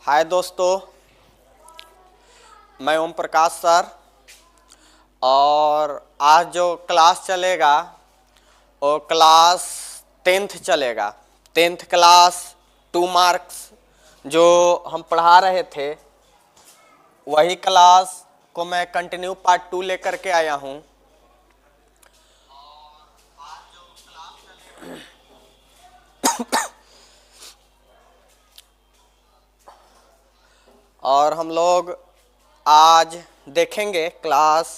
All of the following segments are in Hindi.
हाय दोस्तों, मैं ओम प्रकाश सर। और आज जो क्लास चलेगा वो क्लास 10th चलेगा। 10th क्लास 2 मार्क्स जो हम पढ़ा रहे थे वही क्लास को मैं कंटिन्यू पार्ट 2 लेकर के आया हूँ। और हम लोग आज देखेंगे क्लास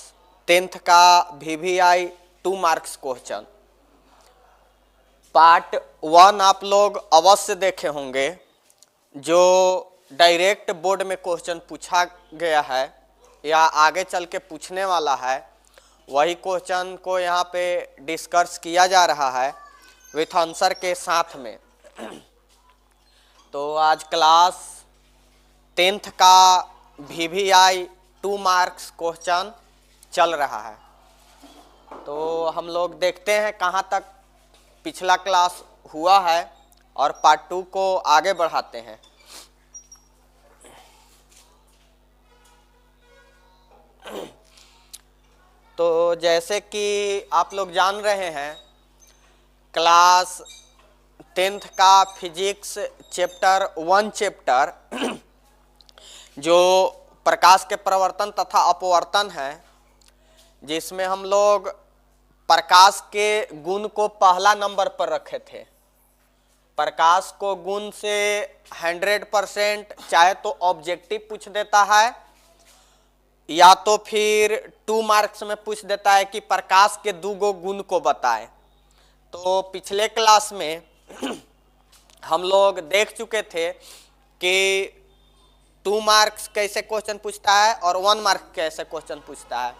10th का VVI 2 मार्क्स क्वेश्चन। पार्ट 1 आप लोग अवश्य देखे होंगे जो डायरेक्ट बोर्ड में क्वेश्चन पूछा गया है या आगे चल के पूछने वाला है, वही क्वेश्चन को यहाँ पे डिस्कस किया जा रहा है विथ आंसर के साथ में। तो आज क्लास 10th का VVI 2 मार्क्स क्वेश्चन चल रहा है। तो हम लोग देखते हैं कहाँ तक पिछला क्लास हुआ है और पार्ट 2 को आगे बढ़ाते हैं। तो जैसे कि आप लोग जान रहे हैं, क्लास 10th का फिजिक्स चैप्टर 1 चैप्टर जो प्रकाश के प्रवर्तन तथा अपवर्तन है, जिसमें हम लोग प्रकाश के गुण को पहला नंबर पर रखे थे। प्रकाश को गुण से 100% चाहे तो ऑब्जेक्टिव पूछ देता है या तो फिर 2 मार्क्स में पूछ देता है कि प्रकाश के 2 गुण को बताए। तो पिछले क्लास में हम लोग देख चुके थे कि 2 मार्क्स कैसे क्वेश्चन पूछता है और 1 मार्क कैसे क्वेश्चन पूछता है।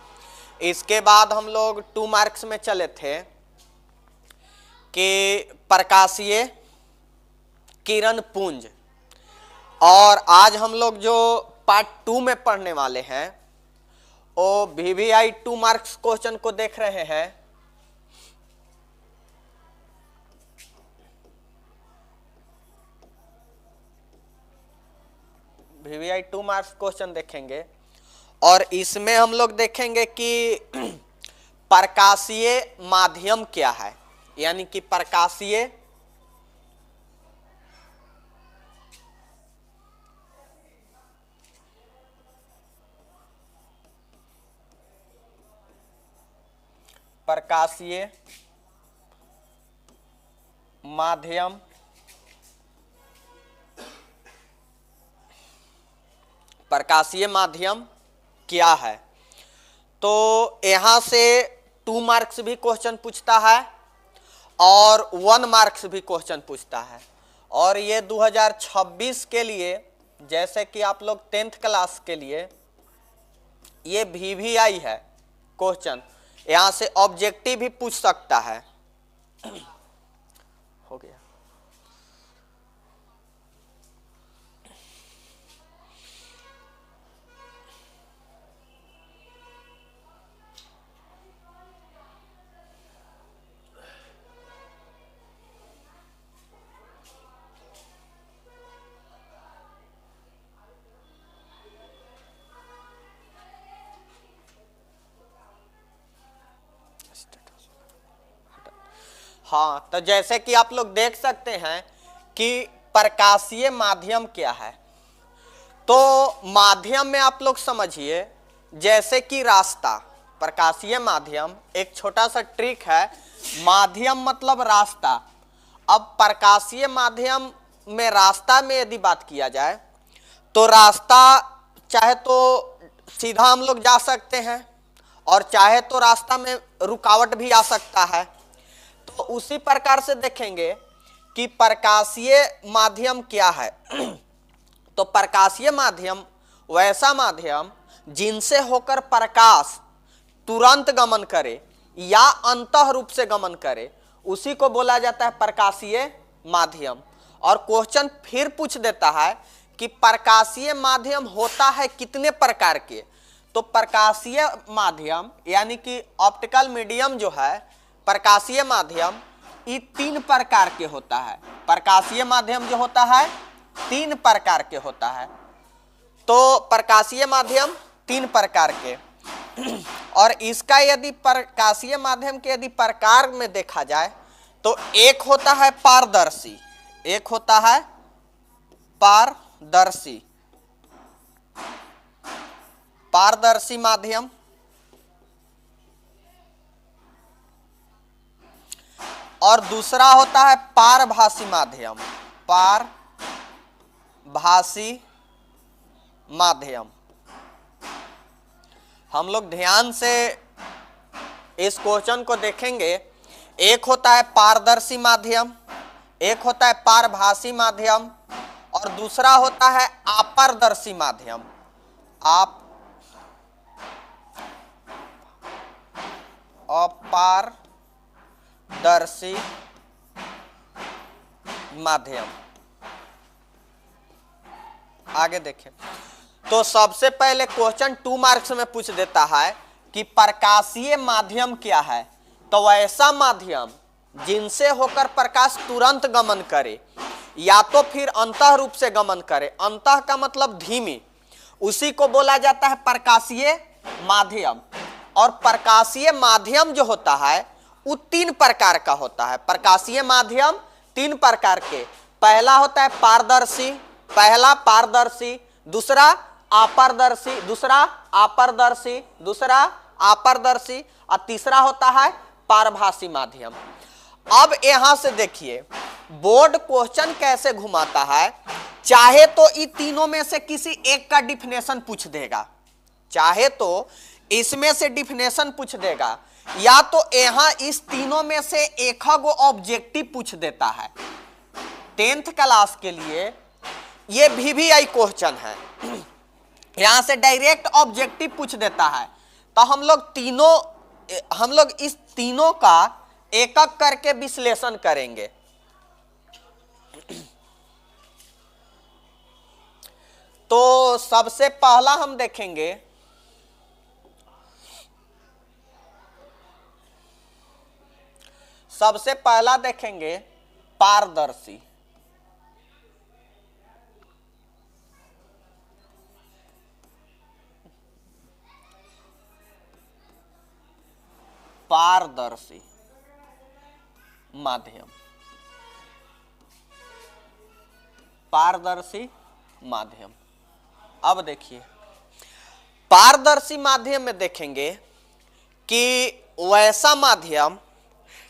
इसके बाद हम लोग 2 मार्क्स में चले थे कि प्रकाशीय किरण पुंज। और आज हम लोग जो पार्ट 2 में पढ़ने वाले हैं वो VVI 2 मार्क्स क्वेश्चन को देख रहे हैं। VVI 2 मार्क्स क्वेश्चन देखेंगे और इसमें हम लोग देखेंगे कि प्रकाशीय माध्यम क्या है, यानी कि प्रकाशीय माध्यम प्रकाशीय माध्यम क्या है। तो यहां से 2 मार्क्स भी क्वेश्चन पूछता है और 1 मार्क्स भी क्वेश्चन पूछता है। और ये 2026 के लिए, जैसे कि आप लोग 10th क्लास के लिए ये VVI है क्वेश्चन, यहां से ऑब्जेक्टिव भी पूछ सकता है। हो गया। हाँ, तो जैसे कि आप लोग देख सकते हैं कि प्रकाशीय माध्यम क्या है। तो माध्यम में आप लोग समझिए जैसे कि रास्ता, प्रकाशीय माध्यम एक छोटा सा ट्रिक है। माध्यम मतलब रास्ता। अब प्रकाशीय माध्यम में रास्ता में यदि बात किया जाए तो रास्ता चाहे तो सीधा हम लोग जा सकते हैं और चाहे तो रास्ता में रुकावट भी आ सकता है। तो उसी प्रकार से देखेंगे कि प्रकाशीय माध्यम क्या है। तो प्रकाशीय माध्यम वैसा माध्यम जिनसे होकर प्रकाश तुरंत गमन करे या अंतः रूप से गमन करे, उसी को बोला जाता है प्रकाशीय माध्यम। और क्वेश्चन फिर पूछ देता है कि प्रकाशीय माध्यम होता है कितने प्रकार के। तो प्रकाशीय माध्यम यानी कि ऑप्टिकल मीडियम जो है, प्रकाशीय माध्यम, ये 3 प्रकार के होता है। प्रकाशीय माध्यम जो होता है 3 प्रकार के होता है। तो प्रकाशीय माध्यम 3 प्रकार के, और इसका यदि प्रकाशीय माध्यम के यदि प्रकार में देखा जाए तो एक होता है पारदर्शी, एक होता है पारदर्शी, पारदर्शी माध्यम, और दूसरा होता है पारभासी माध्यम, पारभासी माध्यम। हम लोग ध्यान से इस क्वेश्चन को देखेंगे। एक होता है पारदर्शी माध्यम, एक होता है पारभासी माध्यम, और दूसरा होता है अपारदर्शी माध्यम। अपारदर्शी माध्यम। आगे देखें तो सबसे पहले क्वेश्चन 2 मार्क्स में पूछ देता है कि प्रकाशीय माध्यम क्या है। तो वैसा माध्यम जिनसे होकर प्रकाश तुरंत गमन करे या तो फिर अंतः रूप से गमन करे, अंतः का मतलब धीमी, उसी को बोला जाता है प्रकाशीय माध्यम। और प्रकाशीय माध्यम जो होता है वो 3 प्रकार का होता है। प्रकाशीय माध्यम 3 प्रकार के, पहला होता है पारदर्शी, पहला पारदर्शी, दूसरा अपारदर्शी, दूसरा अपारदर्शी, दूसरा अपारदर्शी, और तीसरा होता है पारभासी माध्यम। अब यहां से देखिए बोर्ड क्वेश्चन कैसे घुमाता है। चाहे तो इन तीनों में से किसी एक का डिफिनेशन पूछ देगा, चाहे तो इसमें से डिफिनेशन पूछ देगा, या तो यहां इस तीनों में से एक गो ऑब्जेक्टिव पूछ देता है। 10th क्लास के लिए ये VVI क्वेश्चन है, यहां से डायरेक्ट ऑब्जेक्टिव पूछ देता है। तो हम लोग इस तीनों का एक एक करके विश्लेषण करेंगे। तो सबसे पहला हम देखेंगे पारदर्शी। पारदर्शी माध्यम, पारदर्शी माध्यम। अब देखिए पारदर्शी माध्यम में देखेंगे कि वैसा माध्यम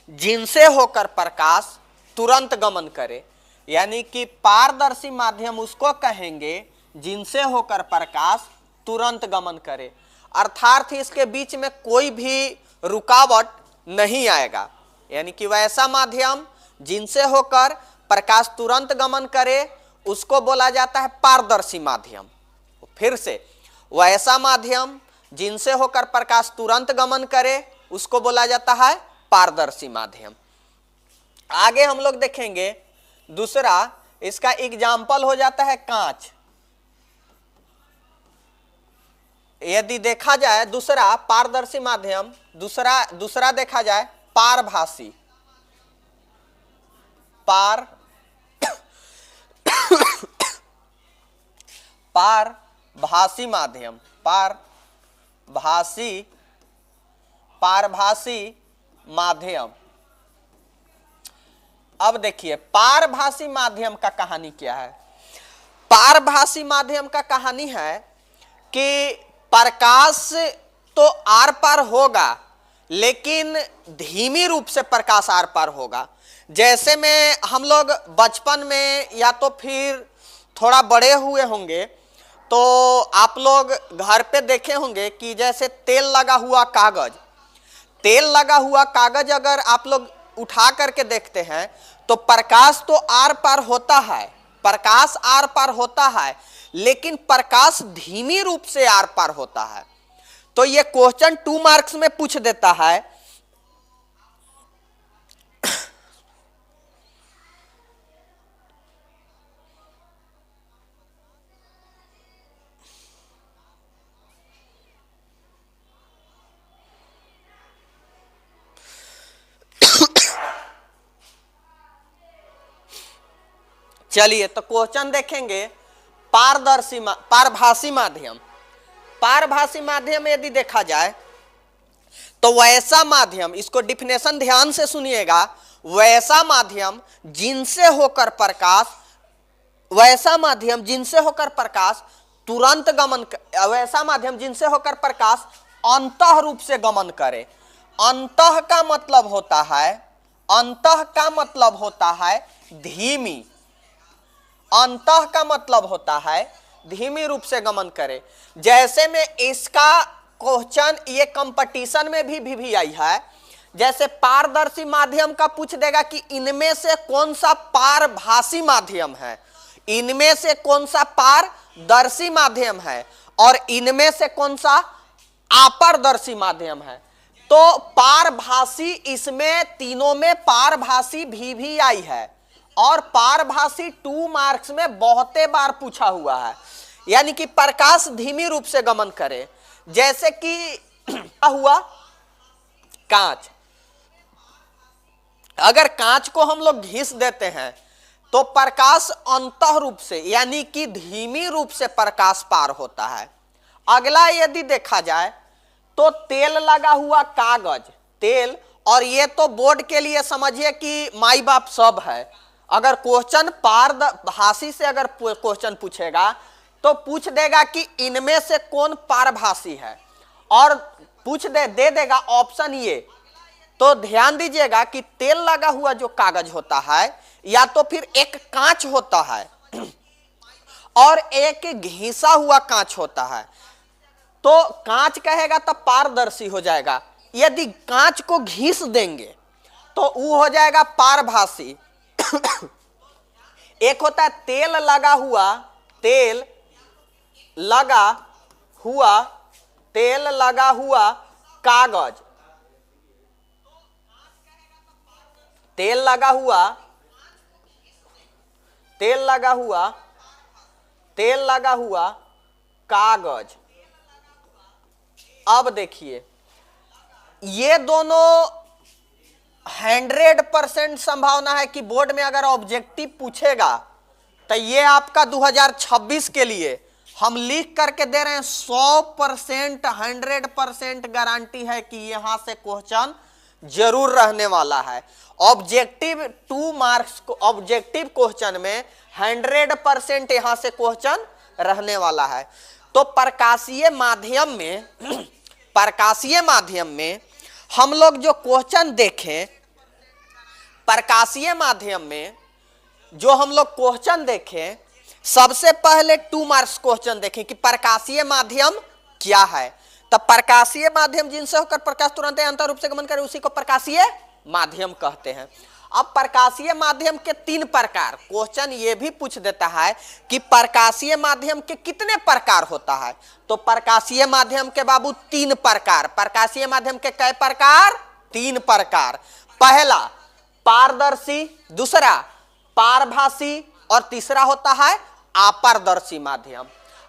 जिनसे होकर प्रकाश तुरंत गमन करे, यानी कि पारदर्शी माध्यम उसको कहेंगे जिनसे होकर प्रकाश तुरंत गमन करे, अर्थात इसके बीच में कोई भी रुकावट नहीं आएगा। यानी कि वैसा माध्यम जिनसे होकर प्रकाश तुरंत गमन करे उसको बोला जाता है पारदर्शी माध्यम। फिर से, वैसा माध्यम जिनसे होकर प्रकाश तुरंत गमन करे उसको बोला जाता है पारदर्शी माध्यम। आगे हम लोग देखेंगे दूसरा, इसका एग्जाम्पल हो जाता है कांच। यदि देखा जाए दूसरा पारदर्शी माध्यम, दूसरा देखा जाए पारभासी, पारभासी माध्यम, पारभासी माध्यम। अब देखिए पारभासी माध्यम का कहानी क्या है। पारभासी माध्यम का कहानी है कि प्रकाश तो आर पार होगा, लेकिन धीमी रूप से प्रकाश आर पार होगा। जैसे में हम लोग बचपन में या तो फिर थोड़ा बड़े हुए होंगे तो आप लोग घर पे देखे होंगे कि जैसे तेल लगा हुआ कागज अगर आप लोग उठा करके देखते हैं तो प्रकाश तो आर पार होता है, प्रकाश आर पार होता है, लेकिन प्रकाश धीमी रूप से आर पार होता है। तो ये क्वेश्चन 2 मार्क्स में पूछ देता है। चलिए तो क्वेश्चन देखेंगे पारभासी माध्यम, पारभासी माध्यम यदि देखा जाए तो वैसा माध्यम, इसको डिफिनेशन ध्यान से सुनिएगा, वैसा माध्यम जिनसे होकर प्रकाश, वैसा माध्यम जिनसे होकर प्रकाश तुरंत गमन, वैसा माध्यम जिनसे होकर प्रकाश अंतः रूप से गमन करे। अंतः का मतलब होता है, अंतः का मतलब होता है धीमी, अंतः का मतलब होता है धीमी रूप से गमन करे। जैसे में इसका क्वेश्चन ये कंपटीशन में भी आई है, जैसे पारदर्शी माध्यम का पूछ देगा कि इनमें से कौन सा पारभासी माध्यम है, इनमें से कौन सा पारदर्शी माध्यम है और इनमें से कौन सा अपारदर्शी माध्यम है। तो पारभासी, इसमें तीनों में पारभासी भी आई है और पारभासी 2 मार्क्स में बहुते बार पूछा हुआ है, यानी कि प्रकाश धीमी रूप से गमन करे। जैसे कि हुआ कांच, अगर कांच को हम लोग घिस देते हैं तो प्रकाश अंतः रूप से यानी कि धीमी रूप से प्रकाश पार होता है। अगला यदि देखा जाए तो तेल लगा हुआ कागज, तेल, और ये तो बोर्ड के लिए समझिए कि माई बाप सब है। अगर क्वेश्चन पारभासी से अगर क्वेश्चन पूछेगा तो पूछ देगा कि इनमें से कौन पारभासी है और दे देगा ऑप्शन ये। तो ध्यान दीजिएगा कि तेल लगा हुआ जो कागज होता है या तो फिर एक कांच होता है और एक घिसा हुआ कांच होता है। तो कांच कहेगा तब पारदर्शी हो जाएगा, यदि कांच को घिस देंगे तो वो हो जाएगा पारभासी। एक होता है तेल लगा हुआ, तेल लगा हुआ कागज, तेल लगा हुआ कागज। अब देखिए ये दोनों 100% संभावना है कि बोर्ड में अगर ऑब्जेक्टिव पूछेगा तो ये आपका 2026 के लिए हम लिख करके दे रहे हैं 100%, 100% गारंटी है कि यहां से क्वेश्चन जरूर रहने वाला है। ऑब्जेक्टिव 2 मार्क्स को, ऑब्जेक्टिव क्वेश्चन में 100% यहां से क्वेश्चन रहने वाला है। तो प्रकाशीय माध्यम में हम लोग जो क्वेश्चन देखें, प्रकाशीय माध्यम में जो हम लोग क्वेश्चन देखें, सबसे पहले 2 मार्क्स क्वेश्चन देखें कि प्रकाशीय माध्यम क्या है। तब प्रकाशीय माध्यम जिनसे होकर प्रकाश तुरंत अंतर रूप से गमन करे उसी को प्रकाशीय माध्यम कहते हैं। अब प्रकाशीय माध्यम के 3 प्रकार, क्वेश्चन ये भी पूछ देता है कि प्रकाशीय माध्यम के कितने प्रकार होता है। तो प्रकाशीय माध्यम के बाबू 3 प्रकार, प्रकाशीय माध्यम के कई प्रकार? 3 प्रकार। पहला पारदर्शी, दूसरा पारभासी और तीसरा होता है अपारदर्शी माध्यम।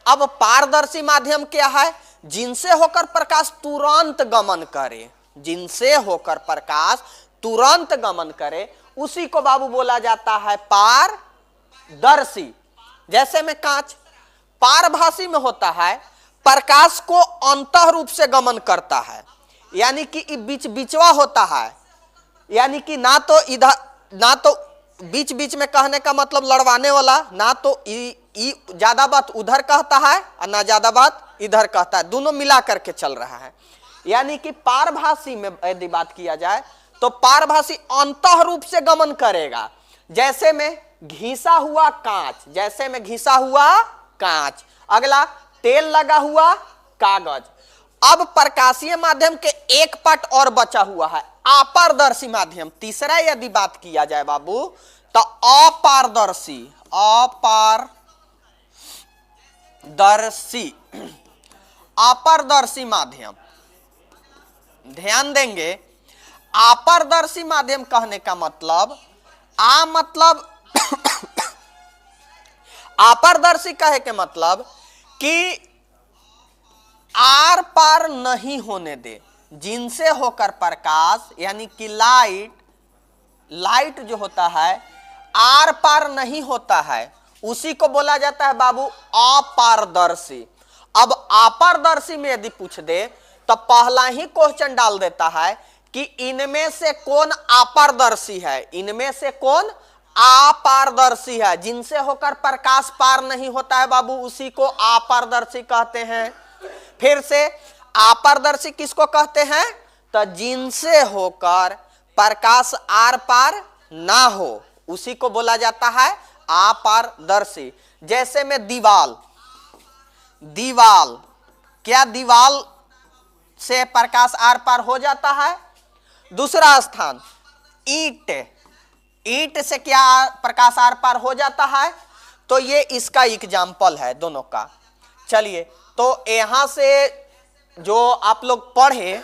अब पारदर्शी माध्यम क्या है? जिनसे होकर प्रकाश तुरंत गमन करे, जिनसे होकर प्रकाश तुरंत गमन करे उसी को बाबू बोला जाता है पारदर्शी। जैसे में कांच पारभासी में होता है, प्रकाश को अंतः रूप से गमन करता है, यानी कि बीच बीचवा होता है, यानी कि ना तो इधर, ना तो बीच बीच में कहने का मतलब लड़वाने वाला, ना तो ज्यादा बात उधर कहता है और ना ज्यादा बात इधर कहता है, दोनों मिला करके चल रहा है। यानी कि पारभासी में यदि बात किया जाए तो पारभासी अंतः रूप से गमन करेगा। जैसे में घिसा हुआ कांच, जैसे में घिसा हुआ कांच। अगला तेल लगा हुआ कागज। अब प्रकाशीय माध्यम के एक पार्ट और बचा हुआ है, अपारदर्शी माध्यम। तीसरा यदि बात किया जाए बाबू तो अपारदर्शी, अपारदर्शी माध्यम। ध्यान देंगे, अपारदर्शी माध्यम कहने का मतलब मतलब अपारदर्शी कहे के मतलब कि आर पार नहीं होने दे, जिनसे होकर प्रकाश यानी कि लाइट जो होता है आर पार नहीं होता है, उसी को बोला जाता है बाबू अपारदर्शी। अब अपारदर्शी में यदि पूछ दे तो पहला ही क्वेश्चन डाल देता है कि इनमें से कौन अपारदर्शी है, इनमें से कौन अपारदर्शी है, जिनसे होकर प्रकाश पार नहीं होता है बाबू, उसी को अपारदर्शी कहते हैं। फिर से अपारदर्शी किसको कहते हैं, तो जिनसे होकर प्रकाश आर पार ना हो, उसी को बोला जाता है अपारदर्शी। जैसे में दीवाल, दीवाल क्या दीवाल से प्रकाश आर पार हो जाता है। दूसरा स्थान ईंट, ईंट से क्या प्रकाश आर पार हो जाता है, तो ये इसका एग्जाम्पल है दोनों का। चलिए, तो यहां से जो आप लोग पढ़े,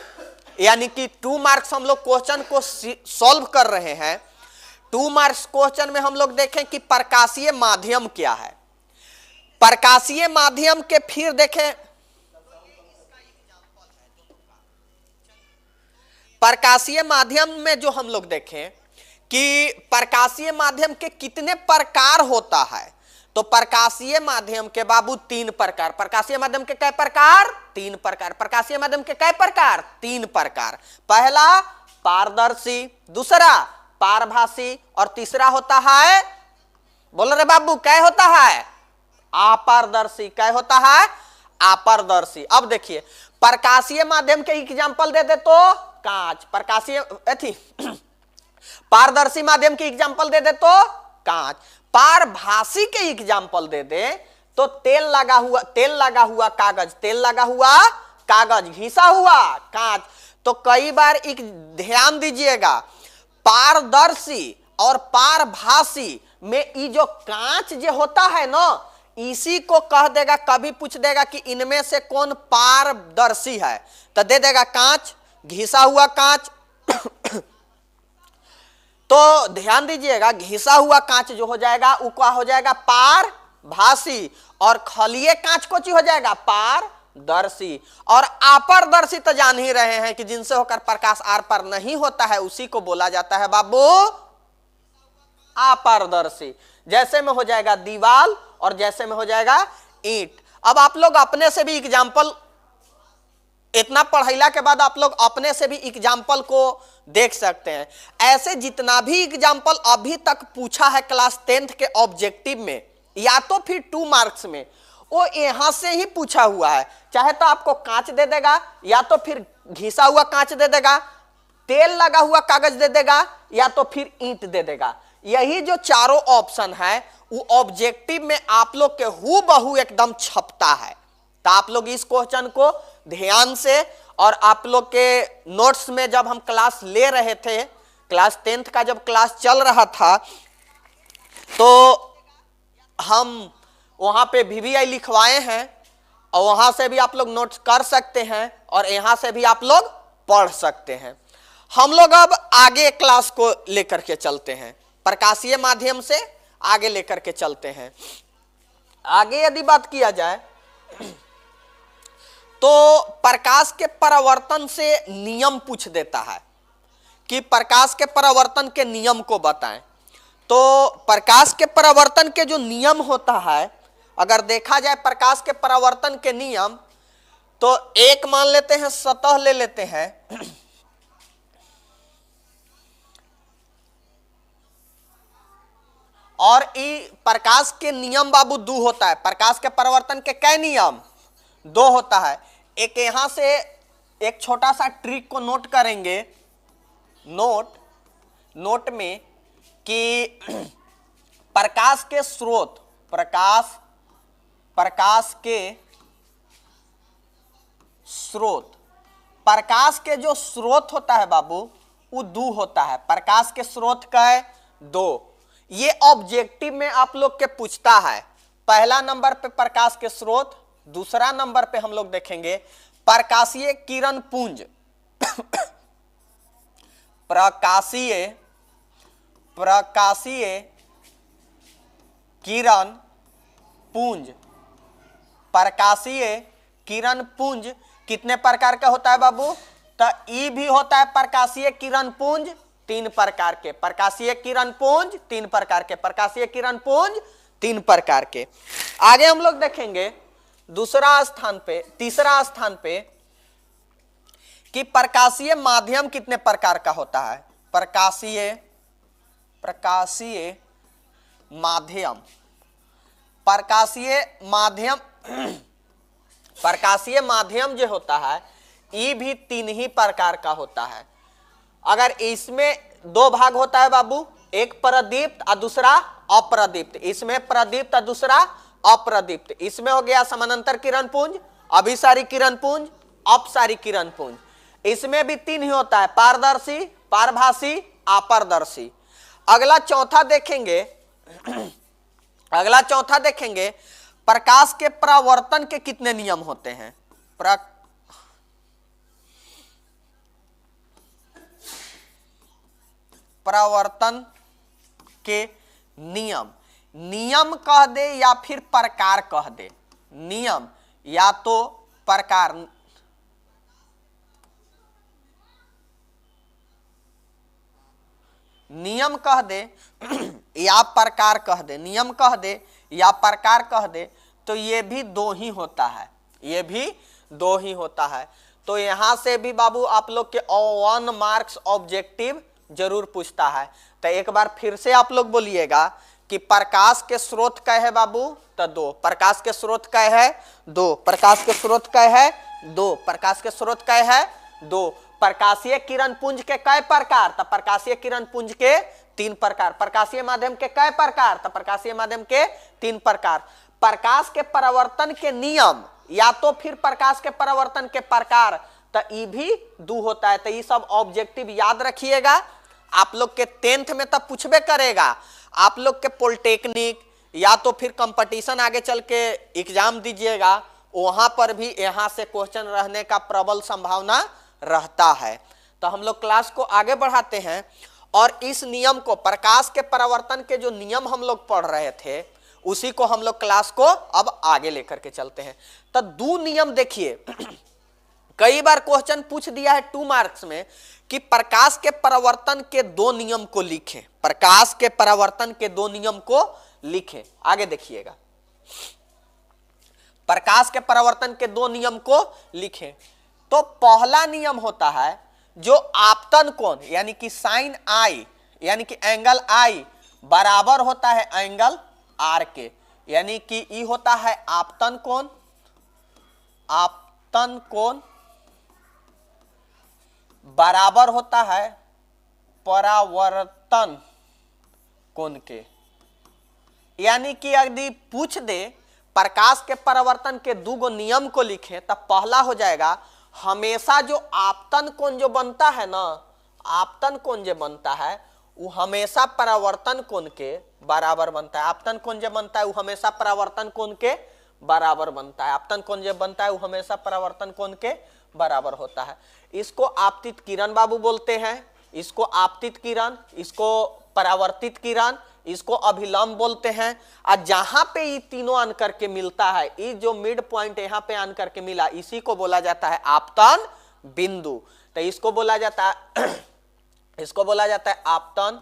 यानी कि 2 मार्क्स हम लोग क्वेश्चन को सॉल्व कर रहे हैं। 2 मार्क्स क्वेश्चन में हम लोग देखें कि प्रकाशीय माध्यम क्या है। प्रकाशीय माध्यम के फिर देखें, प्रकाशीय माध्यम में जो हम लोग देखें कि प्रकाशीय माध्यम के कितने प्रकार होता है, तो प्रकाशीय माध्यम के बाबू 3 प्रकार। प्रकाशीय माध्यम के कई प्रकार, 3 प्रकार। प्रकाशीय माध्यम के कई प्रकार, 3 प्रकार। पहला पारदर्शी, दूसरा पारभासी, और तीसरा होता है, बोल रहे बाबू क्या होता है, अपारदर्शी। क्या होता है, अपारदर्शी। अब देखिए प्रकाशीय माध्यम के एग्जाम्पल दे दे तो कांच, प्रकाशीय थी पारदर्शी माध्यम की एग्जाम्पल दे दे तो कांच, पारभासी के एग्जाम्पल दे दे तो तेल लगा हुआ कागज, तेल लगा हुआ कागज, घिसा हुआ कांच। तो कई बार एक ध्यान दीजिएगा, पारदर्शी और पारभासी में ये जो कांच जो होता है ना, इसी को कह देगा, कभी पूछ देगा कि इनमें से कौन पारदर्शी है, तो दे देगा कांच, घिसा हुआ कांच। तो ध्यान दीजिएगा, घिसा हुआ कांच जो हो जाएगा वो क्या हो जाएगा, पारभासी, और खलिए कांच को हो जाएगा पारदर्शी। और अपारदर्शी तो जान ही रहे हैं कि जिनसे होकर प्रकाश आर पार नहीं होता है, उसी को बोला जाता है बाबू अपारदर्शी। जैसे में हो जाएगा दीवाल और जैसे में हो जाएगा ईंट। अब आप लोग अपने से भी एग्जाम्पल, इतना पढ़ैला के बाद आप लोग अपने से भी एग्जाम्पल को देख सकते हैं। ऐसे जितना भी एग्जाम्पल अभी तक पूछा है क्लास 10th के ऑब्जेक्टिव में या तो फिर 2 मार्क्स में, वो यहां से ही पूछा हुआ है। चाहे तो आपको कांच दे देगा, या तो फिर घिसा हुआ कांच दे देगा, तेल लगा हुआ कागज दे देगा, या तो फिर ईंट दे देगा। यही जो चारों ऑप्शन है वो ऑब्जेक्टिव में आप लोग के हूबहू एकदम छपता है। तो आप लोग इस क्वेश्चन को ध्यान से, और आप लोग के नोट्स में जब हम क्लास ले रहे थे, क्लास 10th का जब क्लास चल रहा था, तो हम वहां पे VVI लिखवाए हैं, और वहां से भी आप लोग नोट्स कर सकते हैं, और यहां से भी आप लोग पढ़ सकते हैं। हम लोग अब आगे क्लास को लेकर के चलते हैं, प्रकाशीय माध्यम से आगे लेकर के चलते हैं। आगे यदि बात किया जाए तो प्रकाश के परावर्तन से नियम पूछ देता है कि प्रकाश के परावर्तन के नियम को बताएं। तो प्रकाश के परावर्तन के जो नियम होता है, अगर देखा जाए प्रकाश के परावर्तन के नियम, तो एक मान लेते हैं, सतह ले लेते हैं, और प्रकाश के नियम बाबू 2 होता है। प्रकाश के परावर्तन के कई नियम, 2 होता है। एक यहां से एक छोटा सा ट्रिक को नोट करेंगे, नोट में कि प्रकाश के स्रोत, प्रकाश के जो स्रोत होता है बाबू वो 2 होता है। प्रकाश के स्रोत का 2, ये ऑब्जेक्टिव में आप लोग के पूछता है। पहला नंबर पे प्रकाश के स्रोत, दूसरा नंबर पे हम लोग देखेंगे प्रकाशीय किरण पुंज। प्रकाशीय किरण पुंज, प्रकाशीय किरण पुंज कितने प्रकार का होता है बाबू, तो ई भी होता है प्रकाशीय किरण पुंज 3 प्रकार के, प्रकाशीय किरण पुंज 3 प्रकार के, प्रकाशीय किरण पुंज तीन प्रकार के। आगे हम लोग देखेंगे तीसरा स्थान पे कि प्रकाशीय माध्यम कितने प्रकार का होता है। प्रकाशीय माध्यम प्रकाशीय माध्यम जो होता है ये भी तीन ही प्रकार का होता है। अगर इसमें दो भाग होता है बाबू, एक प्रदीप्त और दूसरा अप्रदीप्त। इसमें प्रदीप्त और दूसरा अप्रदीप्त। इसमें हो गया समानांतर किरण पुंज, अभिसारी किरण पुंज, अपसारी किरण पुंज। इसमें भी तीन ही होता है, पारदर्शी, पारभासी, अपारदर्शी। अगला चौथा देखेंगे प्रकाश के परावर्तन के कितने नियम होते हैं। परावर्तन के नियम कह दे या फिर प्रकार कह दे। नियम या तो प्रकार, नियम कह दे या प्रकार कह दे, नियम कह दे या प्रकार कह दे, तो ये भी दो ही होता है, ये भी दो ही होता है। तो यहां से भी बाबू आप लोग के 1 मार्क्स ऑब्जेक्टिव जरूर पूछता है। तो एक बार फिर से आप लोग बोलिएगा कि प्रकाश के स्रोत क्या है बाबू, तो दो। प्रकाश के स्रोत क्या है, दो। प्रकाश के स्रोत क्या है, दो। प्रकाश के स्रोत क्या है, दो। प्रकाशीय किरण पुंज के कई प्रकार, तो प्रकाशीय किरण पुंज के 3 प्रकार। प्रकाशीय माध्यम के कई प्रकार, तो प्रकाशीय माध्यम के 3 प्रकार। प्रकाश के परावर्तन के नियम या तो फिर प्रकाश के परावर्तन के प्रकार, तो ये भी दो होता है। तो ये सब ऑब्जेक्टिव याद रखिएगा। आप लोग के 10th में तब पूछबे करेगा। आप लोग के पॉलिटेक्निक या तो फिर कंपटीशन आगे चल के एग्जाम दीजिएगा, वहां पर भी यहां से क्वेश्चन रहने का प्रबल संभावना रहता है। तो हम लोग क्लास को आगे बढ़ाते हैं और इस नियम को, प्रकाश के परावर्तन के जो नियम हम लोग पढ़ रहे थे, उसी को हम लोग क्लास को अब आगे लेकर के चलते हैं। तो दो नियम देखिए, कई बार क्वेश्चन पूछ दिया है 2 मार्क्स में कि प्रकाश के परावर्तन के 2 नियम को लिखें। प्रकाश के परावर्तन के 2 नियम को लिखें। आगे देखिएगा, प्रकाश के परावर्तन के 2 नियम को लिखें। तो पहला नियम होता है जो आपतन कोण यानी कि साइन आई यानी कि एंगल आई बराबर होता है एंगल आर के, यानी कि ये होता है आपतन कोण। आपतन कोण बराबर होता है परावर्तन कोण के। यानी कि यदि पूछ दे प्रकाश के परावर्तन के 2 नियम को लिखें, तब पहला हो जाएगा हमेशा जो आपतन कोण जो बनता है ना, आपतन कोण जो बनता है वो हमेशा परावर्तन कोण के बराबर बनता है। आपतन कोण जो बनता है वो हमेशा परावर्तन कोण के बराबर बनता है। आपतन कोण जो बनता है वो हमेशा परावर्तन कोण के बराबर होता है। इसको आपतित किरण बाबू बोलते हैं, इसको आपतित किरण, इसको परावर्तित किरण, इसको अभिलंब बोलते हैं। और जहां पे ये तीनों आन करके मिलता है, ये जो मिड पॉइंट यहाँ पे आन करके मिला, इसी को बोला जाता है आपतन बिंदु। तो इसको बोला जाता है इसको बोला जाता है आपतन,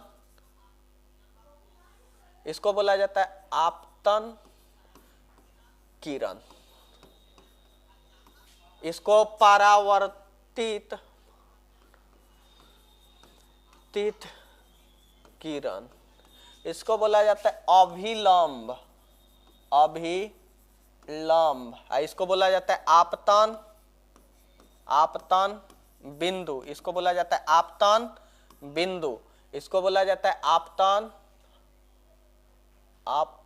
इसको बोला जाता है आपतन किरण, इसको परावर्तित किरण, इसको बोला जाता है अभिलंब, अभिलंब, इसको बोला जाता है आपतन, आपतन बिंदु, इसको बोला जाता है आपतन बिंदु, इसको बोला जाता है आपतन, आपतन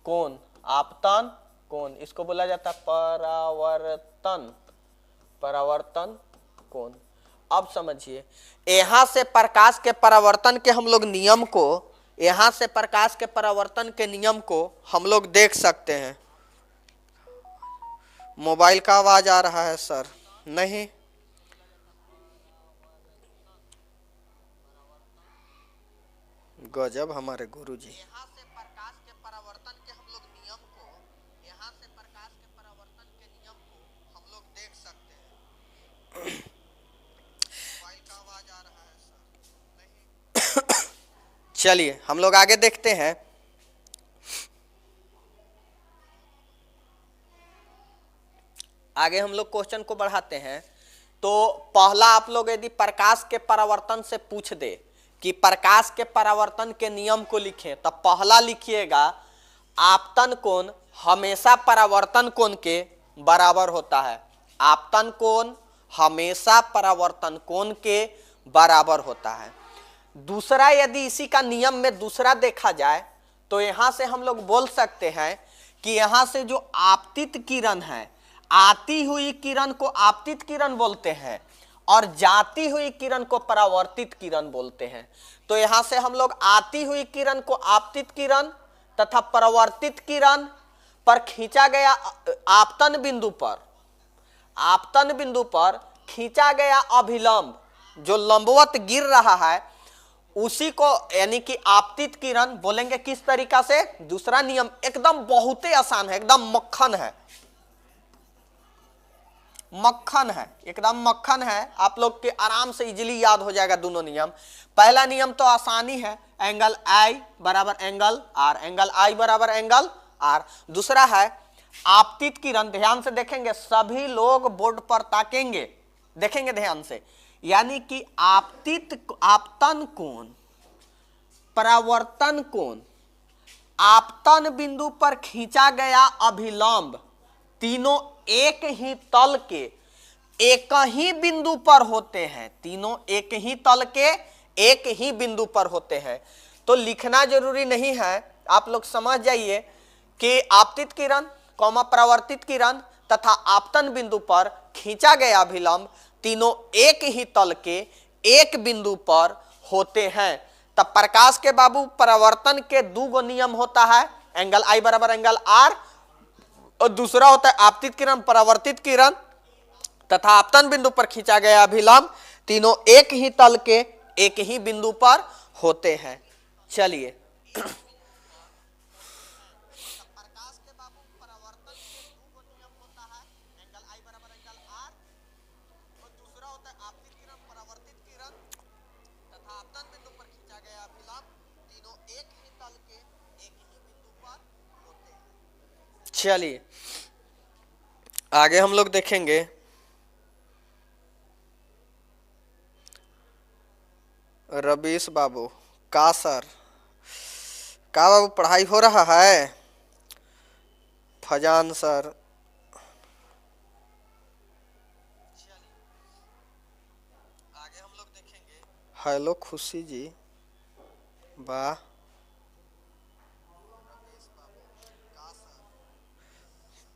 कोण, आपतन कोण, इसको बोला जाता है परावर्तन, परावर्तन कोण। अब समझिए, यहां से प्रकाश के परावर्तन के हम लोग नियम को, यहां से प्रकाश के परावर्तन के नियम को हम लोग देख सकते हैं। मोबाइल का आवाज आ रहा है सर? नहीं, गजब हमारे गुरुजी। यहां से प्रकाश के परावर्तन के हम लोग नियम को, यहां से प्रकाश के परावर्तन के नियम को हम लोग देख सकते हैं। मोबाइल का आवाज आ रहा है सर? नहीं। चलिए हम लोग आगे देखते हैं। आगे हम लोग क्वेश्चन को बढ़ाते हैं। तो पहला आप लोग यदि प्रकाश के परावर्तन से पूछ दे कि प्रकाश के परावर्तन के नियम को लिखें, तो पहला लिखिएगा आपतन कोण हमेशा परावर्तन कोण के बराबर होता है। आपतन कोण हमेशा परावर्तन कोण के बराबर होता है। दूसरा, यदि इसी का नियम में दूसरा देखा जाए तो यहां से हम लोग बोल सकते हैं कि यहां से जो आपतित किरण है, आती हुई किरण को आपतित किरण बोलते हैं और जाती हुई किरण को परावर्तित किरण बोलते हैं। तो यहां से हम लोग आती हुई किरण को आपतित किरण तथा परावर्तित किरण पर खींचा गया आपतन बिंदु पर खींचा गया अभिलंब जो लंबवत गिर रहा है उसी को यानी कि आपतित किरण बोलेंगे। किस तरीका से? दूसरा नियम एकदम बहुत ही आसान है, एकदम मक्खन है, एकदम मक्खन है। आप लोग के आराम से इजीली याद हो जाएगा दोनों नियम। पहला नियम तो आसानी है, एंगल आई बराबर एंगल आर, एंगल आई बराबर एंगल आर। दूसरा है आपतित किरण, ध्यान से देखेंगे, सभी लोग बोर्ड पर ताकेंगे, देखेंगे ध्यान से, यानी कि आपतन कोण, परावर्तन कोण, आपतन बिंदु पर खींचा गया अभिलंब, तीनों एक ही तल के एक ही बिंदु पर होते हैं, तीनों एक ही तल के एक ही बिंदु पर होते हैं। तो लिखना जरूरी नहीं है, आप लोग समझ जाइए कि आपतित किरण कौमा परावर्तित किरण तथा आपतन बिंदु पर खींचा गया अभिलंब तीनों एक ही तल के एक बिंदु पर होते हैं। तब प्रकाश के बाबू परावर्तन के दो गो नियम होता है, एंगल आई बराबर एंगल आर, और दूसरा होता है आपतित किरण परावर्तित किरण तथा आपतन बिंदु पर खींचा गया अभिलंब तीनों एक ही तल के एक ही बिंदु पर होते हैं। चलिए चलिए आगे हम लोग देखेंगे। रवीश बाबू का सर, का बाबू पढ़ाई हो रहा है? फजान सर, आगे हम लोग देखेंगे। हेलो खुशी जी, वाह,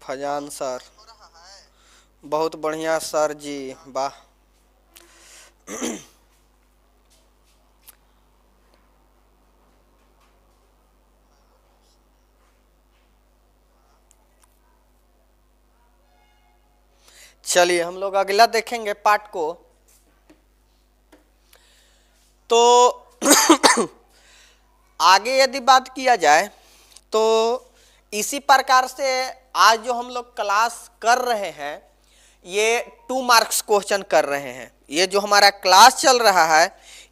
फजान सर, बहुत बढ़िया सर जी, वाह। चलिए हम लोग अगला देखेंगे पार्ट को। तो आगे यदि बात किया जाए तो इसी प्रकार से आज जो हम लोग क्लास कर रहे हैं ये 2 मार्क्स क्वेश्चन कर रहे हैं। ये जो हमारा क्लास चल रहा है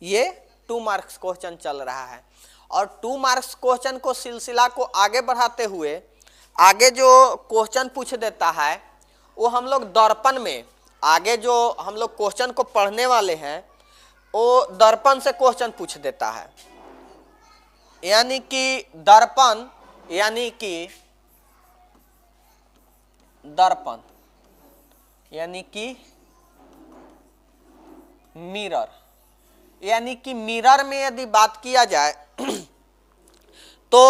ये 2 मार्क्स क्वेश्चन चल रहा है और 2 मार्क्स क्वेश्चन को सिलसिला को आगे बढ़ाते हुए आगे जो क्वेश्चन पूछ देता है वो हम लोग दर्पण में, आगे जो हम लोग क्वेश्चन को पढ़ने वाले हैं वो दर्पण से क्वेश्चन पूछ देता है। यानी कि दर्पण यानी कि दर्पण यानी कि मिरर, यानी कि मिरर में यदि बात किया जाए तो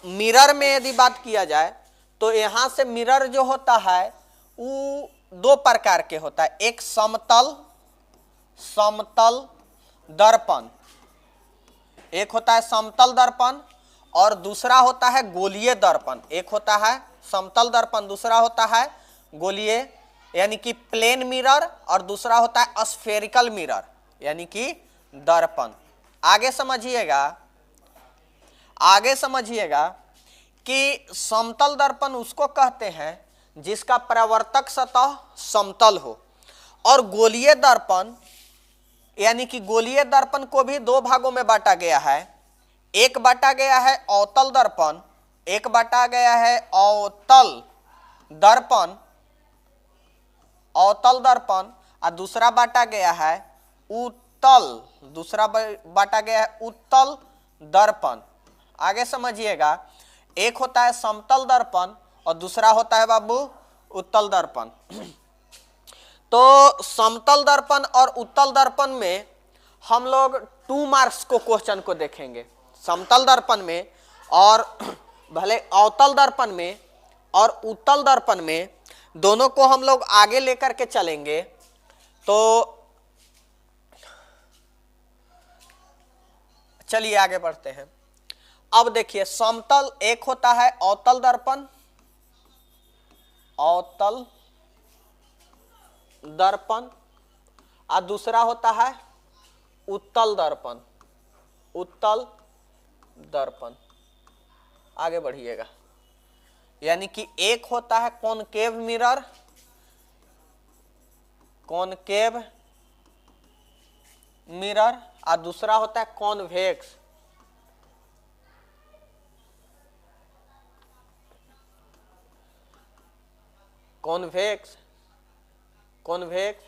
मिरर में यदि बात किया जाए तो यहां से मिरर जो होता है वो 2 प्रकार के होता है। एक समतल दर्पण, एक होता है समतल दर्पण और दूसरा होता है गोलीय दर्पण। एक होता है समतल दर्पण, दूसरा होता है गोलीय यानी कि प्लेन मिरर, और दूसरा होता है स्फेरिकल मिरर यानी कि दर्पण। आगे समझिएगा कि समतल दर्पण उसको कहते हैं जिसका परावर्तक सतह समतल हो, और गोलीय दर्पण यानी कि गोलीय दर्पण को भी 2 भागों में बांटा गया है। एक बांटा गया है अवतल दर्पण, एक बांटा गया है अवतल दर्पण, अवतल दर्पण, और दूसरा बांटा गया है उत्तल, दूसरा बांटा गया है उत्तल दर्पण। आगे समझिएगा, एक होता है समतल दर्पण और दूसरा होता है बाबू उत्तल दर्पण। तो समतल दर्पण और उत्तल दर्पण में हम लोग 2 मार्क्स को क्वेश्चन को देखेंगे, समतल दर्पण में और भले अवतल दर्पण में और उत्तल दर्पण में, दोनों को हम लोग आगे लेकर के चलेंगे। तो चलिए आगे बढ़ते हैं। अब देखिए, समतल एक होता है अवतल दर्पण, अवतल दर्पण, और दूसरा होता है उत्तल दर्पण, उत्तल दर्पण। आगे बढ़िएगा, यानी कि एक होता है कॉनकेव मिरर, कॉनकेव मिरर, और दूसरा होता है कॉन्वेक्स, कॉन्वेक्स, कॉन्वेक्स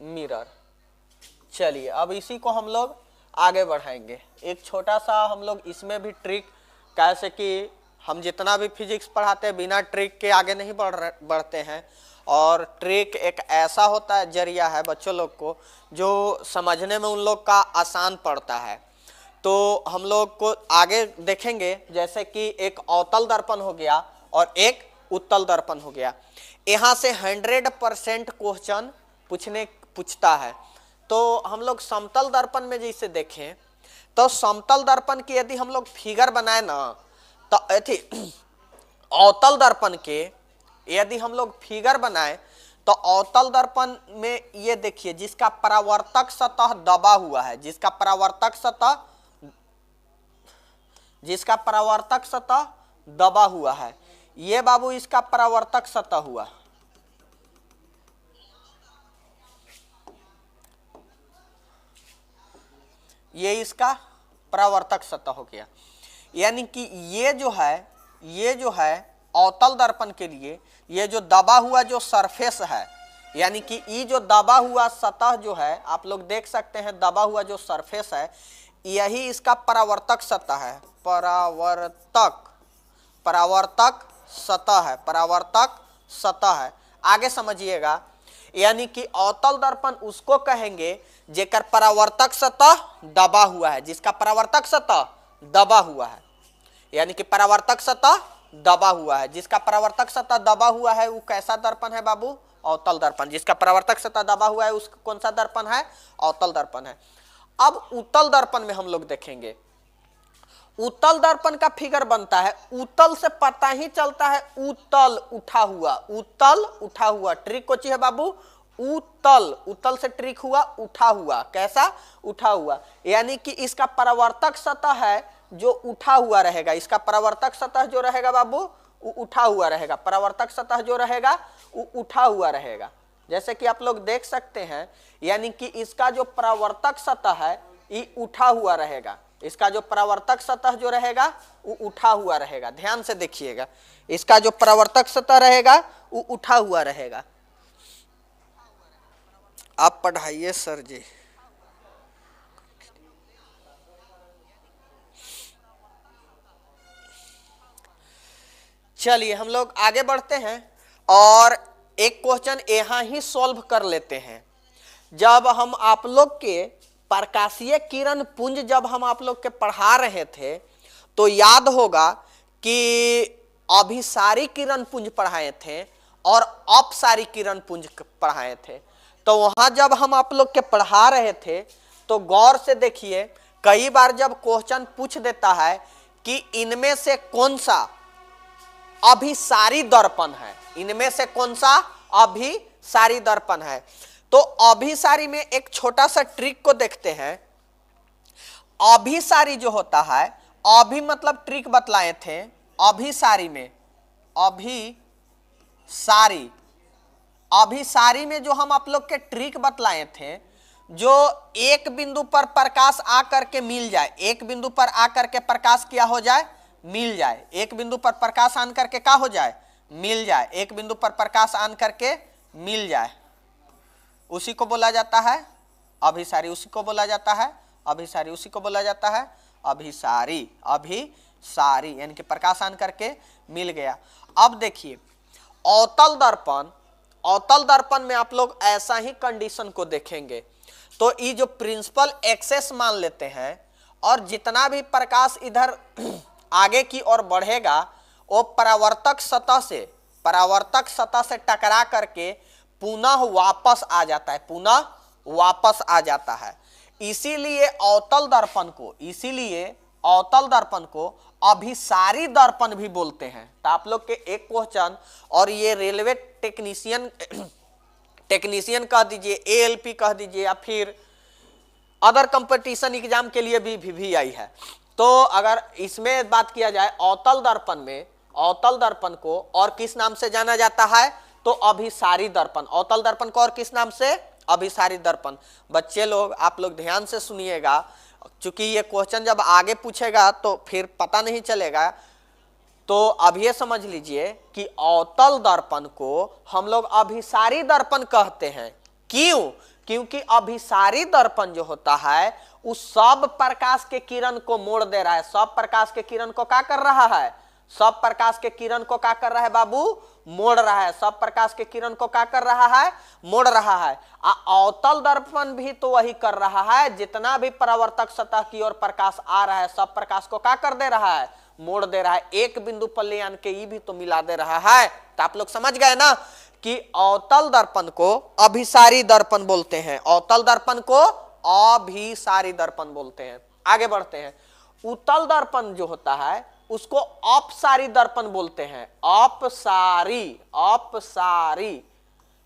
मिरर। चलिए अब इसी को हम लोग आगे बढ़ाएंगे। एक छोटा सा हम लोग इसमें भी ट्रिक, कैसे कि हम जितना भी फिजिक्स पढ़ाते हैं बिना ट्रिक के आगे नहीं बढ़ते हैं, और ट्रिक एक ऐसा होता है, जरिया है बच्चों लोग को जो समझने में उन लोग का आसान पड़ता है। तो हम लोग को आगे देखेंगे, जैसे कि एक अवतल दर्पण हो गया और एक उत्तल दर्पण हो गया। यहाँ से 100% क्वेश्चन पूछता है। तो हम लोग समतल दर्पण में जैसे देखें, तो समतल दर्पण की यदि हम लोग फिगर बनाए ना, तो अवतल दर्पण के यदि हम लोग फिगर बनाए, तो अवतल दर्पण में ये देखिए, जिसका परावर्तक सतह दबा हुआ है, जिसका परावर्तक सतह दबा हुआ है, ये बाबू इसका परावर्तक सतह हुआ। ये इसका परावर्तक सतह हो गया। यानी कि ये जो है अवतल दर्पण के लिए, ये जो दबा हुआ जो सरफेस है, यानी कि ये जो दबा हुआ सतह जो है, आप लोग देख सकते हैं, दबा हुआ जो सरफेस है, यही इसका परावर्तक सतह है, परावर्तक सतह है, परावर्तक सतह है। आगे समझिएगा, यानी कि अवतल दर्पण उसको कहेंगे जेकर परावर्तक सतह दबा हुआ है, जिसका परावर्तक सतह दबा हुआ है, यानी कि परावर्तक सतह दबा हुआ है, जिसका परावर्तक सतह दबा हुआ है, वो कैसा दर्पण है बाबू? अवतल दर्पण। जिसका परावर्तक सतह दबा हुआ है, उसका कौन सा दर्पण है? अवतल दर्पण है। अब उत्तल दर्पण में हम लोग देखेंगे, उत्तल दर्पण का फिगर बनता है, उत्तल से पता ही चलता है उत्तल उठा हुआ, उत्तल उठा हुआ। ट्रिक कोची है बाबू? उत्तल, उत्तल से ट्रिक हुआ उठा हुआ। कैसा? उठा हुआ। यानी कि इसका परावर्तक सतह है जो उठा हुआ रहेगा, इसका परावर्तक सतह जो रहेगा बाबू वो उठा हुआ रहेगा, परावर्तक सतह जो रहेगा वो उठा हुआ रहेगा, जैसे कि आप लोग देख सकते हैं। यानी कि इसका जो परावर्तक सतह है ये उठा हुआ रहेगा, इसका जो परावर्तक सतह जो रहेगा वो उठा हुआ रहेगा। ध्यान से देखिएगा, इसका जो परावर्तक सतह रहेगा वो उठा हुआ रहेगा। आप पढ़ाइए सर जी। चलिए हम लोग आगे बढ़ते हैं और एक क्वेश्चन यहाँ ही सॉल्व कर लेते हैं। जब हम आप लोग के प्रकाशीय किरण पुंज जब हम आप लोग के पढ़ा रहे थे तो याद होगा कि अभिसारी किरण पुंज पढ़ाए थे और अपसारी किरण पुंज पढ़ाए थे। तो वहां जब हम आप लोग के पढ़ा रहे थे तो गौर से देखिए, कई बार जब क्वेश्चन पूछ देता है कि इनमें से कौन सा अभिसारी दर्पण है, इनमें से कौन सा अभिसारी दर्पण है, तो अभिसारी में एक छोटा सा ट्रिक को देखते हैं। अभिसारी जो होता है, अभी मतलब ट्रिक बतलाए थे, अभिसारी में अभिसारी में जो हम आप लोग के ट्रिक बतलाए थे, जो एक बिंदु पर प्रकाश आकर के मिल जाए, एक बिंदु पर आकर के प्रकाश क्या हो जाए, मिल जाए, एक बिंदु पर प्रकाश आन करके क्या हो जाए, मिल जाए, एक बिंदु पर प्रकाश आन करके मिल जाए, उसी को बोला जाता है अभिसारी, उसी को बोला जाता है अभिसारी, उसी को बोला जाता है अभिसारी, अभिसारी यानी कि प्रकाश आन करके मिल गया। अब देखिए अवतल दर्पण, अवतल दर्पण में आप लोग ऐसा ही कंडीशन को देखेंगे, तो ये जो प्रिंसिपल एक्सेस मान लेते हैं और जितना भी प्रकाश इधर आगे की ओर बढ़ेगा वो परावर्तक सतह से टकरा करके पुनः वापस आ जाता है, पुनः वापस आ जाता है। इसीलिए अवतल दर्पण को अभिसारी दर्पण भी बोलते हैं। तो आप लोग के एक क्वेश्चन, और ये रेलवे टेक्नीशियन कह दीजिए, एएलपी कह दीजिए, या फिर अदर कंपटीशन एग्जाम के लिए भी आई है। तो अगर इसमें बात किया जाए अवतल दर्पण में, अवतल दर्पण को और किस नाम से जाना जाता है, तो अभिसारी दर्पण। अवतल दर्पण को और किस नाम से, अभिसारी दर्पण। बच्चे लोग आप लोग ध्यान से सुनिएगा, क्योंकि ये क्वेश्चन जब आगे पूछेगा तो फिर पता नहीं चलेगा। तो अब ये समझ लीजिए कि अवतल दर्पण को हम लोग अभिसारी दर्पण कहते हैं। क्यों? क्योंकि अभिसारी दर्पण जो होता है उस सब प्रकाश के किरण को मोड़ दे रहा है। सब प्रकाश के किरण को क्या कर रहा है, सब प्रकाश के किरण को क्या कर रहा है बाबू, मोड़ रहा है। सब प्रकाश के किरण को क्या कर रहा है, मोड़ रहा है। अवतल दर्पण भी तो वही कर रहा है, जितना भी परावर्तक सतह की ओर प्रकाश आ रहा है सब प्रकाश को क्या कर दे रहा है, मोड़ दे रहा है। एक बिंदु पर ले आन के ये भी तो मिला दे रहा है। तो आप लोग समझ गए ना कि अवतल दर्पण को अभिसारी दर्पण बोलते हैं, अवतल दर्पण को अभिसारी दर्पण बोलते हैं। आगे बढ़ते हैं। उत्तल दर्पण जो होता है उसको अपसारी दर्पण बोलते हैं। अपसारी, अपसारी,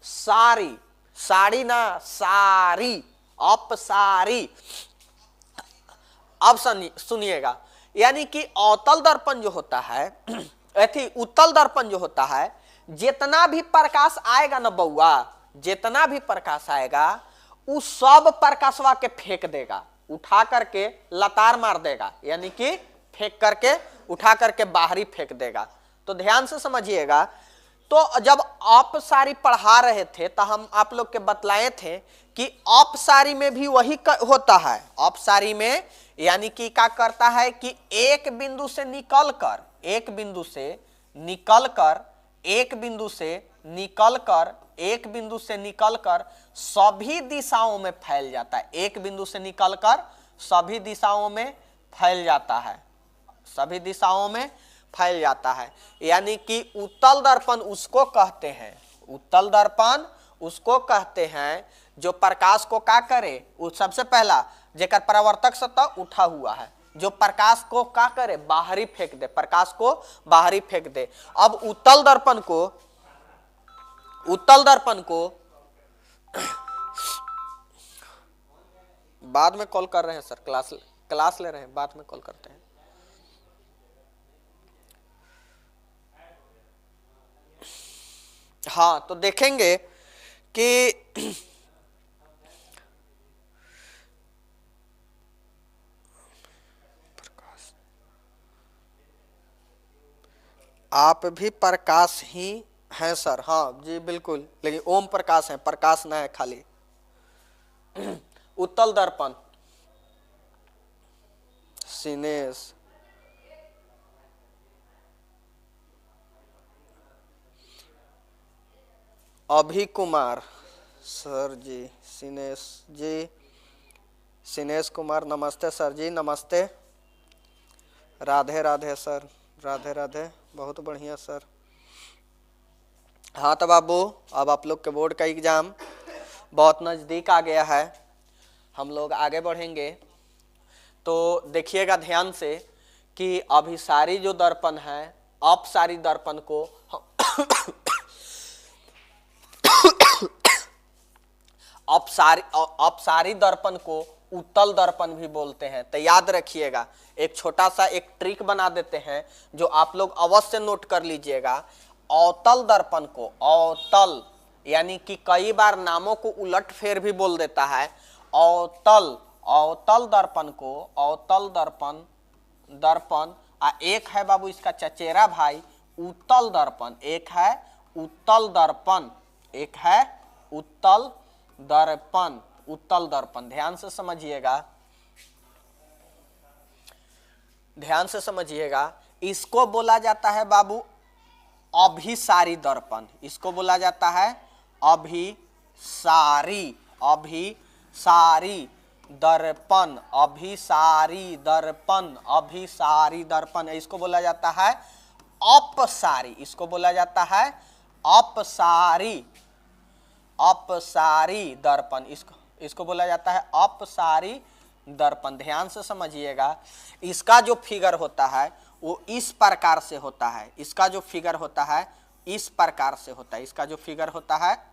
सारी, साड़ी ना, सारी, अपसारी। अब सुनिएगा, यानी कि अवतल दर्पण जो होता है, उत्तल दर्पण जो होता है, जितना भी प्रकाश आएगा ना बउआ, जितना भी प्रकाश आएगा उस सब प्रकाशवा के फेंक देगा, उठा करके लतार मार देगा, यानी कि फेंक करके उठा करके बाहरी फेंक देगा। तो ध्यान से समझिएगा। तो जब अपसारी पढ़ा रहे थे तो हम आप लोग के बतलाए थे कि अपसारी में भी वही होता है। अपसारी में यानी कि क्या करता है कि एक बिंदु से निकलकर, एक बिंदु से निकलकर, एक बिंदु से निकलकर, एक बिंदु से निकलकर सभी दिशाओं में फैल जाता है। एक बिंदु से निकलकर सभी दिशाओं में फैल जाता है, सभी दिशाओं में फैल जाता है। यानी कि उत्तल दर्पण उसको कहते हैं, उत्तल दर्पण उसको कहते हैं जो प्रकाश को क्या करे, सबसे पहला जेकर परावर्तक सतह उठा हुआ है, जो प्रकाश को क्या करे, बाहरी फेंक दे, प्रकाश को बाहरी फेंक दे। अब उत्तल दर्पण को, उत्तल दर्पण को बाद में कॉल कर रहे हैं सर, क्लास ले रहे हैं, बाद में कॉल करते हैं। हाँ, तो देखेंगे कि आप भी प्रकाश ही हैं सर। हाँ जी बिल्कुल, लेकिन ओम प्रकाश है, प्रकाश ना है खाली। उत्तल दर्पण, सिनेश, अभी कुमार सर जी, सिनेश जी, सिनेश कुमार नमस्ते सर जी, नमस्ते। राधे राधे सर, राधे राधे, बहुत बढ़िया सर। हाँ तो बाबू, अब आप लोग के बोर्ड का एग्जाम बहुत नज़दीक आ गया है, हम लोग आगे बढ़ेंगे। तो देखिएगा ध्यान से कि अभिसारी जो दर्पण है, अपसारी दर्पण को अपसारी दर्पण को उत्तल दर्पण भी बोलते हैं। तो याद रखिएगा, एक छोटा सा एक ट्रिक बना देते हैं जो आप लोग अवश्य नोट कर लीजिएगा। अवतल दर्पण को, अवतल यानी कि कई बार नामों को उलट फेर भी बोल देता है। अवतल अवतल दर्पण को अवतल दर्पण दर्पण एक है बाबू इसका चचेरा भाई उत्तल दर्पण, एक है उत्तल दर्पण, एक है उत्तल दर्पण। उत्तल दर्पण ध्यान से समझिएगा, ध्यान से समझिएगा। इसको बोला जाता है बाबू अभिसारी दर्पण, इसको बोला जाता है अभिसारी, अभिसारी दर्पण, अभिसारी दर्पण, अभिसारी दर्पण। इसको बोला जाता है अपसारी, इसको बोला जाता है अपसारी, अपसारी दर्पण, इसको बोला जाता है अपसारी दर्पण। ध्यान से समझिएगा। इसका जो फिगर होता है वो इस प्रकार से होता है, इसका जो फिगर होता है इस प्रकार से होता है, इसका जो फिगर होता है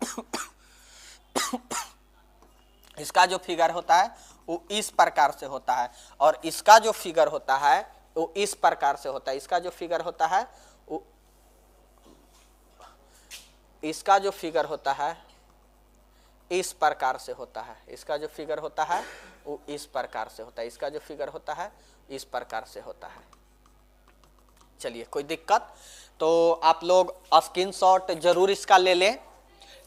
इसका जो फिगर होता है वो इस प्रकार से होता है, और इसका जो फिगर होता है वो इस प्रकार से होता है, इसका जो फिगर होता है वो, इसका जो फिगर होता है इस प्रकार से होता है, इसका जो फिगर होता है वो इस प्रकार से होता है, इसका जो फिगर होता है इस प्रकार से होता है। चलिए, कोई दिक्कत? तो आप लोग स्क्रीनशॉट जरूर इसका ले लें,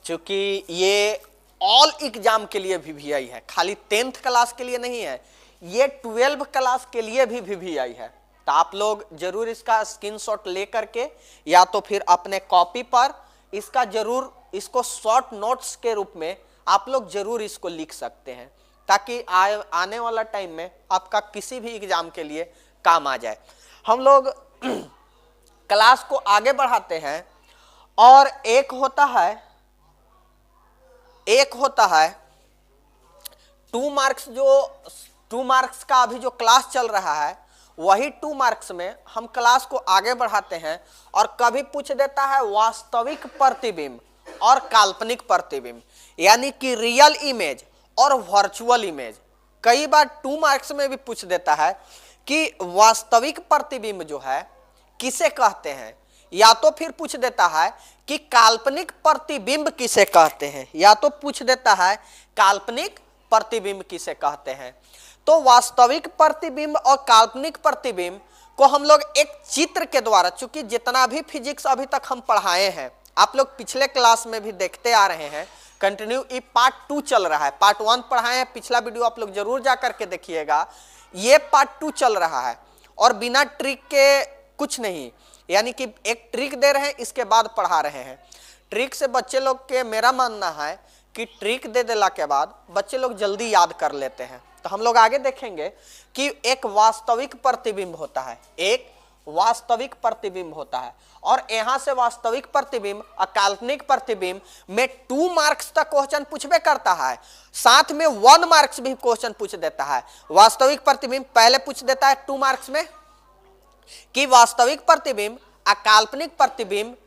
क्योंकि ये ऑल एग्जाम के लिए VVI है, खाली 10th क्लास के लिए नहीं है, ये 12 क्लास के लिए भी VVI है। तो आप लोग जरूर इसका स्क्रीनशॉट ले करके या तो फिर अपने कॉपी पर इसका जरूर, इसको शॉर्ट नोट्स के रूप में आप लोग जरूर इसको लिख सकते हैं, ताकि आने वाला टाइम में आपका किसी भी एग्जाम के लिए काम आ जाए। हम लोग क्लास को आगे बढ़ाते हैं, और एक होता है 2 मार्क्स, जो 2 मार्क्स का अभी जो क्लास चल रहा है वही 2 मार्क्स में हम क्लास को आगे बढ़ाते हैं, और कभी पूछ देता है वास्तविक प्रतिबिंब और काल्पनिक प्रतिबिंब, यानी कि रियल इमेज और वर्चुअल इमेज। कई बार 2 मार्क्स में भी पूछ देता है कि वास्तविक प्रतिबिंब जो है किसे कहते हैं, या तो फिर पूछ देता है कि काल्पनिक प्रतिबिंब किसे कहते हैं, या तो पूछ देता है काल्पनिक प्रतिबिंब किसे कहते हैं। तो वास्तविक प्रतिबिंब और काल्पनिक प्रतिबिंब को हम लोग एक चित्र के द्वारा, चूंकि जितना भी फिजिक्स अभी तक हम पढ़ाए हैं, आप लोग पिछले क्लास में भी देखते आ रहे हैं, कंटिन्यू ये पार्ट 2 चल रहा है। पार्ट 1 पढ़ाए हैं, पिछला वीडियो आप लोग जरूर जा करके देखिएगा। ये पार्ट 2 चल रहा है, और बिना ट्रिक के कुछ नहीं, यानी कि एक ट्रिक दे रहे हैं, इसके बाद पढ़ा रहे हैं। ट्रिक से बच्चे लोग के, मेरा मानना है कि ट्रिक दे देला के बाद बच्चे लोग जल्दी याद कर लेते हैं। तो हम लोग आगे देखेंगे कि एक वास्तविक प्रतिबिंब होता है, एक वास्तविक प्रतिबिंब होता है, और यहां से वास्तविक प्रतिबिंब और काल्पनिक प्रतिबिंब में 2 मार्क्स तक क्वेश्चन पूछबे करता है, साथ में 1 मार्क्स भी क्वेश्चन पूछ देता है। वास्तविक प्रतिबिंब पहले पूछ देता है 2 मार्क्स में कि वास्तविक प्रतिबिंब और काल्पनिक प्रतिबिंब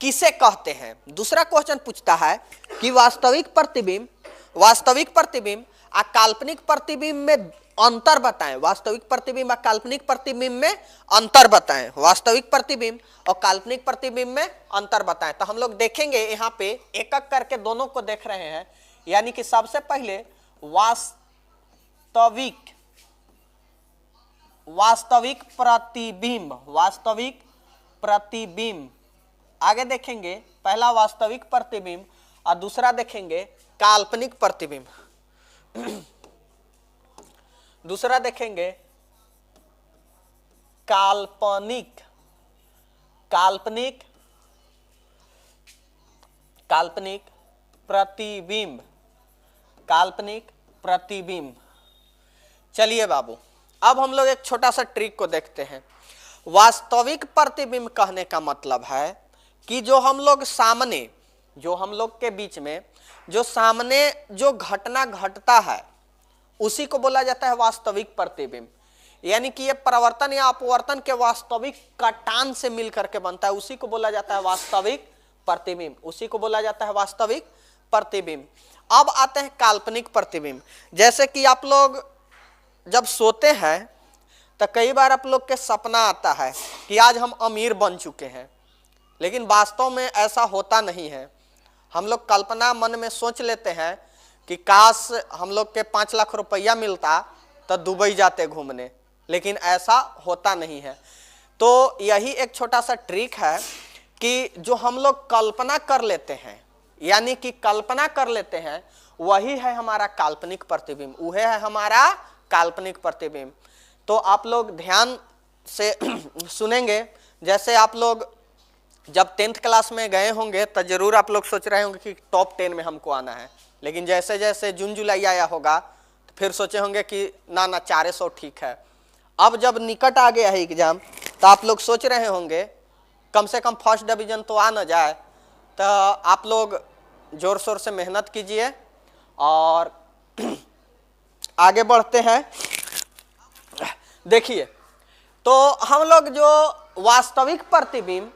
किसे कहते हैं। दूसरा क्वेश्चन पूछता है कि वास्तविक प्रतिबिंब और काल्पनिक प्रतिबिंब में अंतर बताएं, वास्तविक प्रतिबिंब और काल्पनिक प्रतिबिंब में अंतर बताएं, वास्तविक प्रतिबिंब और काल्पनिक प्रतिबिंब में अंतर बताएं। तो हम लोग देखेंगे यहाँ पे एक एक करके दोनों को देख रहे हैं, यानी कि सबसे पहले वास्तविक प्रतिबिंब, आगे देखेंगे पहला वास्तविक प्रतिबिंब और दूसरा देखेंगे काल्पनिक प्रतिबिंब, दूसरा देखेंगे काल्पनिक प्रतिबिंब। चलिए बाबू, अब हम लोग एक छोटा सा ट्रिक को देखते हैं। वास्तविक प्रतिबिंब कहने का मतलब है कि जो हम लोग सामने, जो हम लोग के बीच में जो सामने जो घटना घटता है उसी को बोला जाता है वास्तविक प्रतिबिंब, यानी कि ये परिवर्तन या अपवर्तन के वास्तविक कटान से मिलकर के बनता है, उसी को बोला जाता है वास्तविक प्रतिबिंब, उसी को बोला जाता है वास्तविक प्रतिबिंब। अब आते हैं काल्पनिक प्रतिबिंब। जैसे कि आप लोग जब सोते हैं तो कई बार आप लोग के सपना आता है कि आज हम अमीर बन चुके हैं, लेकिन वास्तव में ऐसा होता नहीं है। हम लोग कल्पना मन में सोच लेते हैं कि काश हम लोग के 5 लाख रुपया मिलता तो दुबई जाते घूमने, लेकिन ऐसा होता नहीं है। तो यही एक छोटा सा ट्रिक है कि जो हम लोग कल्पना कर लेते हैं, यानी कि कल्पना कर लेते हैं, वही है हमारा काल्पनिक प्रतिबिंब, वह है हमारा काल्पनिक प्रतिबिंब। तो आप लोग ध्यान से सुनेंगे। जैसे आप लोग जब 10th क्लास में गए होंगे तो जरूर आप लोग सोच रहे होंगे कि टॉप 10 में हमको आना है, लेकिन जैसे जैसे जून जुलाई आया होगा तो फिर सोचे होंगे कि ना 400 ठीक है। अब जब निकट आ गया है एग्जाम तो आप लोग सोच रहे होंगे कम से कम फर्स्ट डिवीजन तो आ न जाए। तो आप लोग जोर शोर से मेहनत कीजिए और आगे बढ़ते हैं। देखिए, तो हम लोग जो वास्तविक प्रतिबिंब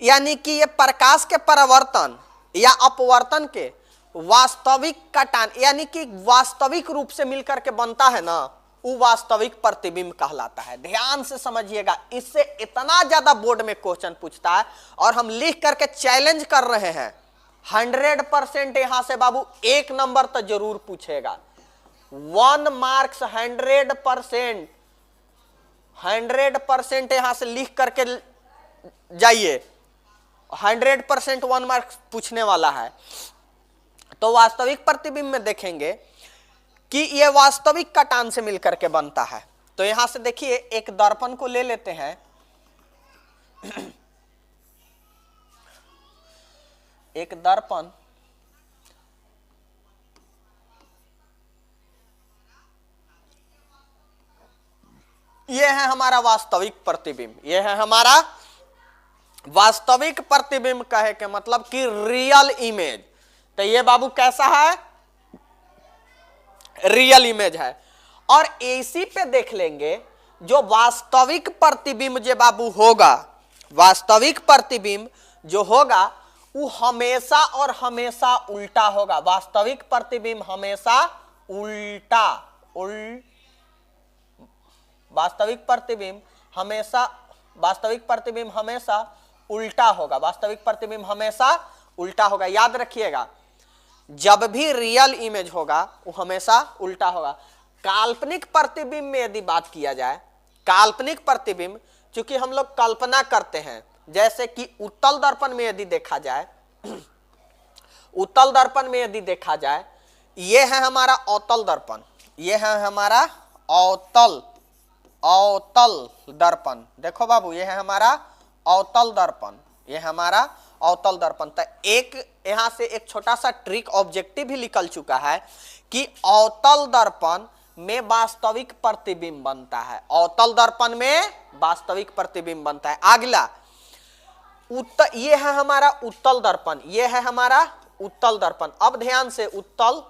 यानी कि ये प्रकाश के परावर्तन या अपवर्तन के वास्तविक कटान यानी कि वास्तविक रूप से मिलकर के बनता है ना, वो वास्तविक प्रतिबिंब कहलाता है। ध्यान से समझिएगा, इससे इतना ज्यादा बोर्ड में क्वेश्चन पूछता है और हम लिख करके चैलेंज कर रहे हैं 100% यहां से बाबू 1 नंबर तो जरूर पूछेगा। 1 मार्क्स 100% यहां से लिख करके जाइए, 100% 1 मार्क्स पूछने वाला है। तो वास्तविक प्रतिबिंब में देखेंगे कि यह वास्तविक कटान से मिलकर के बनता है। तो यहां से देखिए, एक दर्पण को ले लेते हैं। एक दर्पण, यह है हमारा वास्तविक प्रतिबिंब, यह है हमारा वास्तविक प्रतिबिंब। कहे के मतलब कि रियल इमेज। तो ये बाबू कैसा है? रियल इमेज है। और एसी पे देख लेंगे, जो वास्तविक प्रतिबिंब जो बाबू होगा, वास्तविक प्रतिबिंब जो होगा वो हमेशा और हमेशा उल्टा होगा। वास्तविक प्रतिबिंब हमेशा उल्टा वास्तविक प्रतिबिंब हमेशा उल्टा होगा। वास्तविक प्रतिबिंब हमेशा उल्टा होगा, याद रखिएगा। जब भी रियल इमेज होगा वो हमेशा उल्टा होगा। काल्पनिक प्रतिबिंब में यदि बात किया जाए, काल्पनिक प्रतिबिंब चूंकि हम लोग कल्पना करते हैं, जैसे कि उत्तल दर्पण में यदि देखा जाए, उत्तल दर्पण में यदि देखा जाए, ये है हमारा अवतल दर्पण, ये है हमारा अवतल दर्पण। देखो बाबू, ये है हमारा अवतल दर्पण, ये हमारा अवतल दर्पण। तो एक यहां से एक छोटा सा ट्रिक ऑब्जेक्टिव भी निकल चुका है कि अवतल दर्पण में वास्तविक प्रतिबिंब बनता है। अवतल दर्पण में वास्तविक प्रतिबिंब बनता है। अगला ये है हमारा उत्तल दर्पण, ये है हमारा उत्तल दर्पण। अब ध्यान से, उत्तल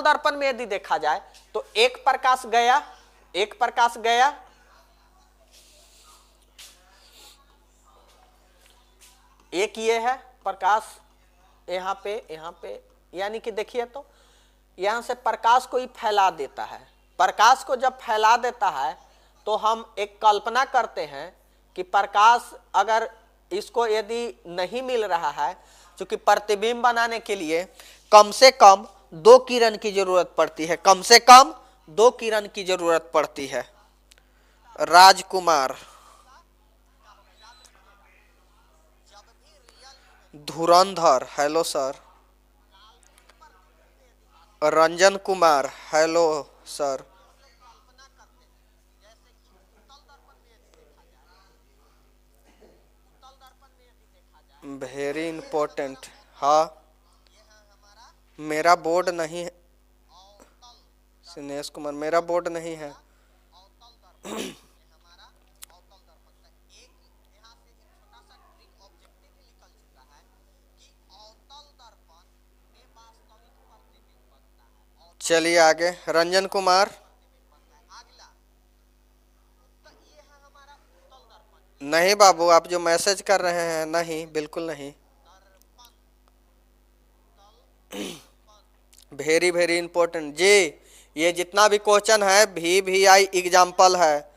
दर्पण में यदि देखा जाए तो एक प्रकाश गया, एक ये है प्रकाश यहां पे, यानी कि देखिए तो यहां से प्रकाश को ही फैला देता है। प्रकाश को जब फैला देता है तो हम एक कल्पना करते हैं कि प्रकाश अगर इसको यदि नहीं मिल रहा है, क्योंकि प्रतिबिंब बनाने के लिए कम से कम 2 किरण की जरूरत पड़ती है, कम से कम 2 किरण की जरूरत पड़ती है। राजकुमार, धुरंधर, hello sir. Ranjan Kumar, hello sir. Very important. हाँ, मेरा बोर्ड नहीं है सिनेश कुमार, मेरा बोर्ड नहीं है। चलिए आगे, रंजन कुमार। नहीं बाबू, आप जो मैसेज कर रहे हैं, नहीं, बिल्कुल नहीं। वेरी वेरी इंपॉर्टेंट जी। ये जितना भी क्वेश्चन है VVI एग्जाम्पल है।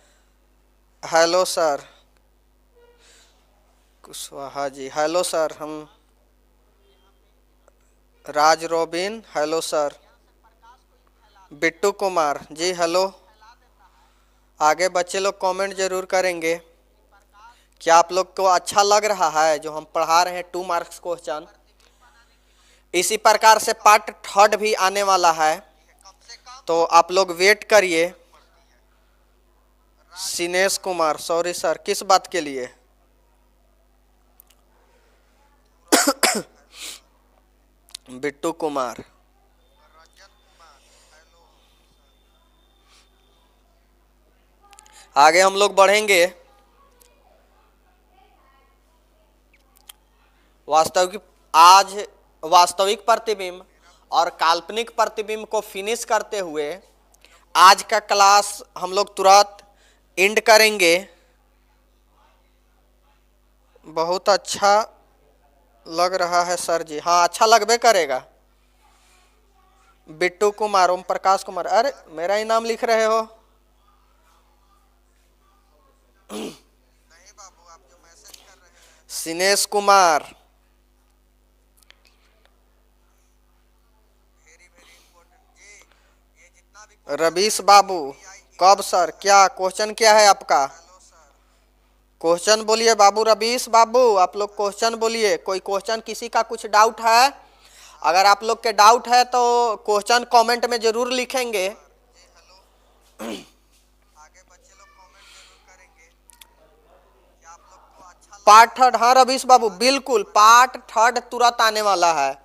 Hello sir Kushwaha ji, hello sir. हम Raj Robin hello sir. Bittu Kumar ji hello. आगे बच्चे लोग कमेंट जरूर करेंगे। क्या आप लोग को अच्छा लग रहा है जो हम पढ़ा रहे हैं 2 मार्क्स क्वेश्चन? इसी प्रकार से पार्ट 3 भी आने वाला है, तो आप लोग वेट करिए। सिनेश कुमार सॉरी सर, किस बात के लिए? बिट्टू कुमार, आगे हम लोग बढ़ेंगे। वास्तविक प्रतिबिंब और काल्पनिक प्रतिबिंब को फिनिश करते हुए आज का क्लास हम लोग तुरंत एंड करेंगे। बहुत अच्छा लग रहा है सर जी। हाँ, अच्छा लगबे करेगा। बिट्टू कुमार, ओम प्रकाश कुमार, अरे मेरा ही नाम लिख रहे हो? नहीं बाबू, आप जो मैसेज कर रहे हैं। सिनेश कुमार, रवीश बाबू, कब सर? क्या क्वेश्चन क्या है आपका? क्वेश्चन बोलिए बाबू। रवीश बाबू, आप लोग क्वेश्चन बोलिए। कोई क्वेश्चन, किसी का कुछ डाउट है? अगर आप लोग के डाउट है तो क्वेश्चन कमेंट में जरूर लिखेंगे। पार्ट 3, हाँ रवीश बाबू बिल्कुल, पार्ट 3 तुरंत आने वाला है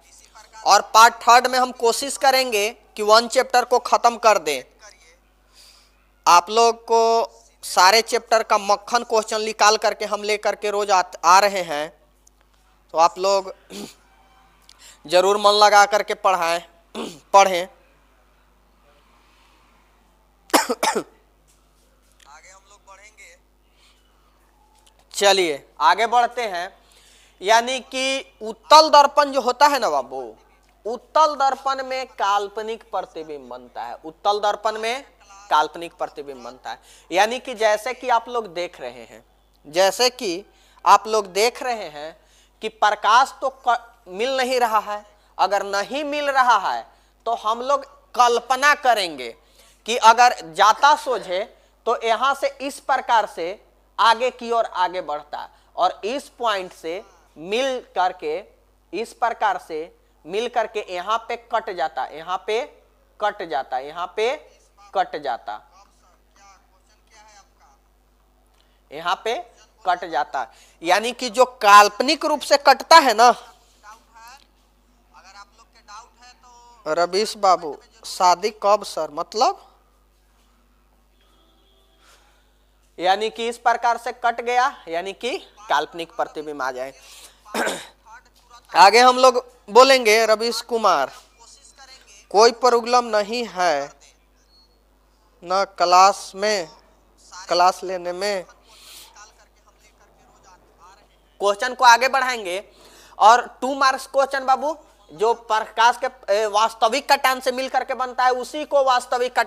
और पार्ट 3 में हम कोशिश करेंगे कि 1 चैप्टर को खत्म कर दें। आप लोग को सारे चैप्टर का मक्खन क्वेश्चन निकाल करके हम ले करके रोज आ रहे हैं, तो आप लोग जरूर मन लगा करके पढ़ें। आगे हम लोग बढ़ेंगे। चलिए आगे बढ़ते हैं। यानी कि उत्तल दर्पण जो होता है ना बाबू, उत्तल दर्पण में काल्पनिक प्रतिबिंब बनता है। उत्तल दर्पण में काल्पनिक प्रतिबिंब बनता है। यानी कि जैसे कि आप लोग देख रहे हैं कि प्रकाश तो मिल नहीं रहा है। अगर नहीं मिल रहा है तो हम लोग कल्पना करेंगे कि अगर जाता सोझे तो यहां से इस प्रकार से आगे की ओर आगे बढ़ता है और इस पॉइंट से मिल करके इस प्रकार से मिल करके यहां पे कट जाता, यहां पे कट जाता, यहां पे कट जाता, यहां पे कट जाता। यानी कि जो काल्पनिक रूप से कटता है ना, अगर आप लोग के डाउट है तो रवीश बाबू, शादी कब सर? मतलब यानी कि इस प्रकार से कट गया, यानी कि काल्पनिक प्रतिबिंब आ जाए। आगे हम लोग बोलेंगे। रवीश कुमार, कोई प्रॉब्लम नहीं है ना क्लास लेने में। क्वेश्चन को आगे बढ़ाएंगे और 2 मार्क्स क्वेश्चन बाबू जो प्रकाश के वास्तविक कटान से मिलकर के बनता है उसी को वास्तविक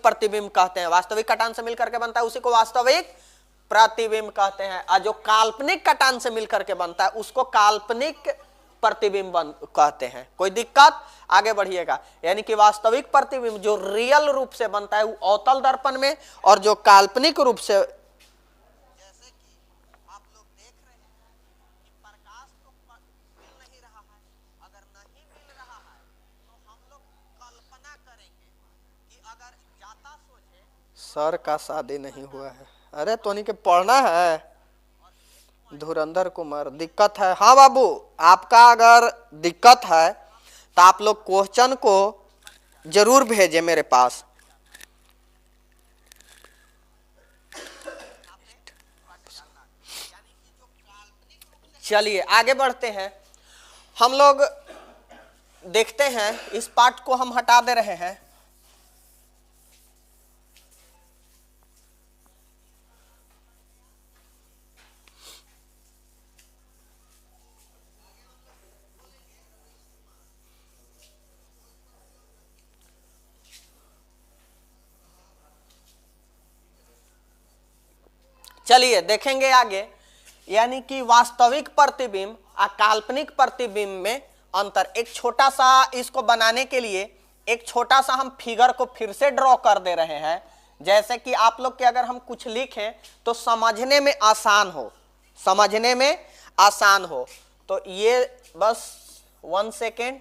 प्रतिबिंब कहते हैं। वास्तविक कटान से मिलकर के बनता है उसी को वास्तविक प्रतिबिंब कहते हैं, और जो काल्पनिक कटान से मिलकर के बनता है उसको काल्पनिक प्रतिबिंब कहते हैं। कोई दिक्कत? आगे बढ़िएगा। यानी कि वास्तविक प्रतिबिंब जो रियल रूप से बनता है वो अवतल दर्पण में, और जो काल्पनिक रूप से, जैसे कि आप लोग देख रहे हैं कि प्रकाश तो मिल नहीं रहा है। अगर नहीं मिल रहा है तो हम लोग कल्पना करेंगे कि अगर जाता सोचे। सर का शादी नहीं हुआ है। अरे तोनी के पढ़ना है। धुरंधर कुमार, दिक्कत है? हाँ बाबू, आपका अगर दिक्कत है तो आप लोग क्वेश्चन को जरूर भेजें मेरे पास। चलिए आगे बढ़ते हैं। हम लोग देखते हैं, इस पार्ट को हम हटा दे रहे हैं। चलिए देखेंगे आगे। यानी कि वास्तविक प्रतिबिंब और काल्पनिक प्रतिबिंब में अंतर। एक छोटा सा इसको बनाने के लिए एक छोटा सा हम फिगर को फिर से ड्रॉ कर दे रहे हैं, जैसे कि आप लोग के अगर हम कुछ लिखें तो समझने में आसान हो, समझने में आसान हो। तो ये बस 1 सेकेंड,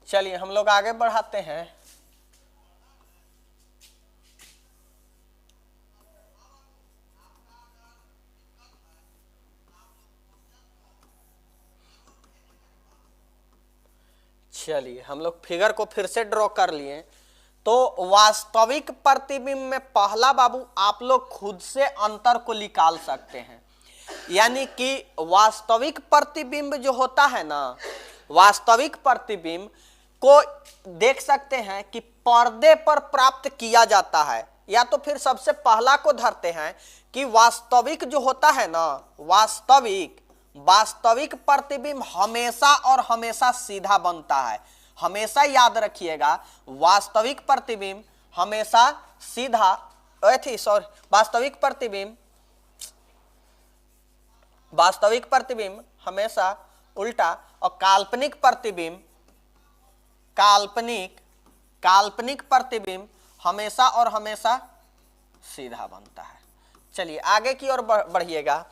चलिए हम लोग आगे बढ़ाते हैं। चलिए हम लोग फिगर को फिर से ड्रॉ कर लिए। तो वास्तविक प्रतिबिंब में पहला बाबू आप लोग खुद से अंतर को निकाल सकते हैं, यानी कि वास्तविक प्रतिबिंब जो होता है ना, वास्तविक प्रतिबिंब को देख सकते हैं कि पर्दे पर प्राप्त किया जाता है, या तो फिर सबसे पहला को धरते हैं कि वास्तविक जो होता है ना, वास्तविक प्रतिबिंब हमेशा और हमेशा सीधा बनता है। हमेशा याद रखिएगा, वास्तविक प्रतिबिंब हमेशा सीधा, वास्तविक प्रतिबिंब हमेशा उल्टा, और काल्पनिक प्रतिबिंब हमेशा और हमेशा सीधा बनता है। चलिए आगे की ओर बढ़िएगा।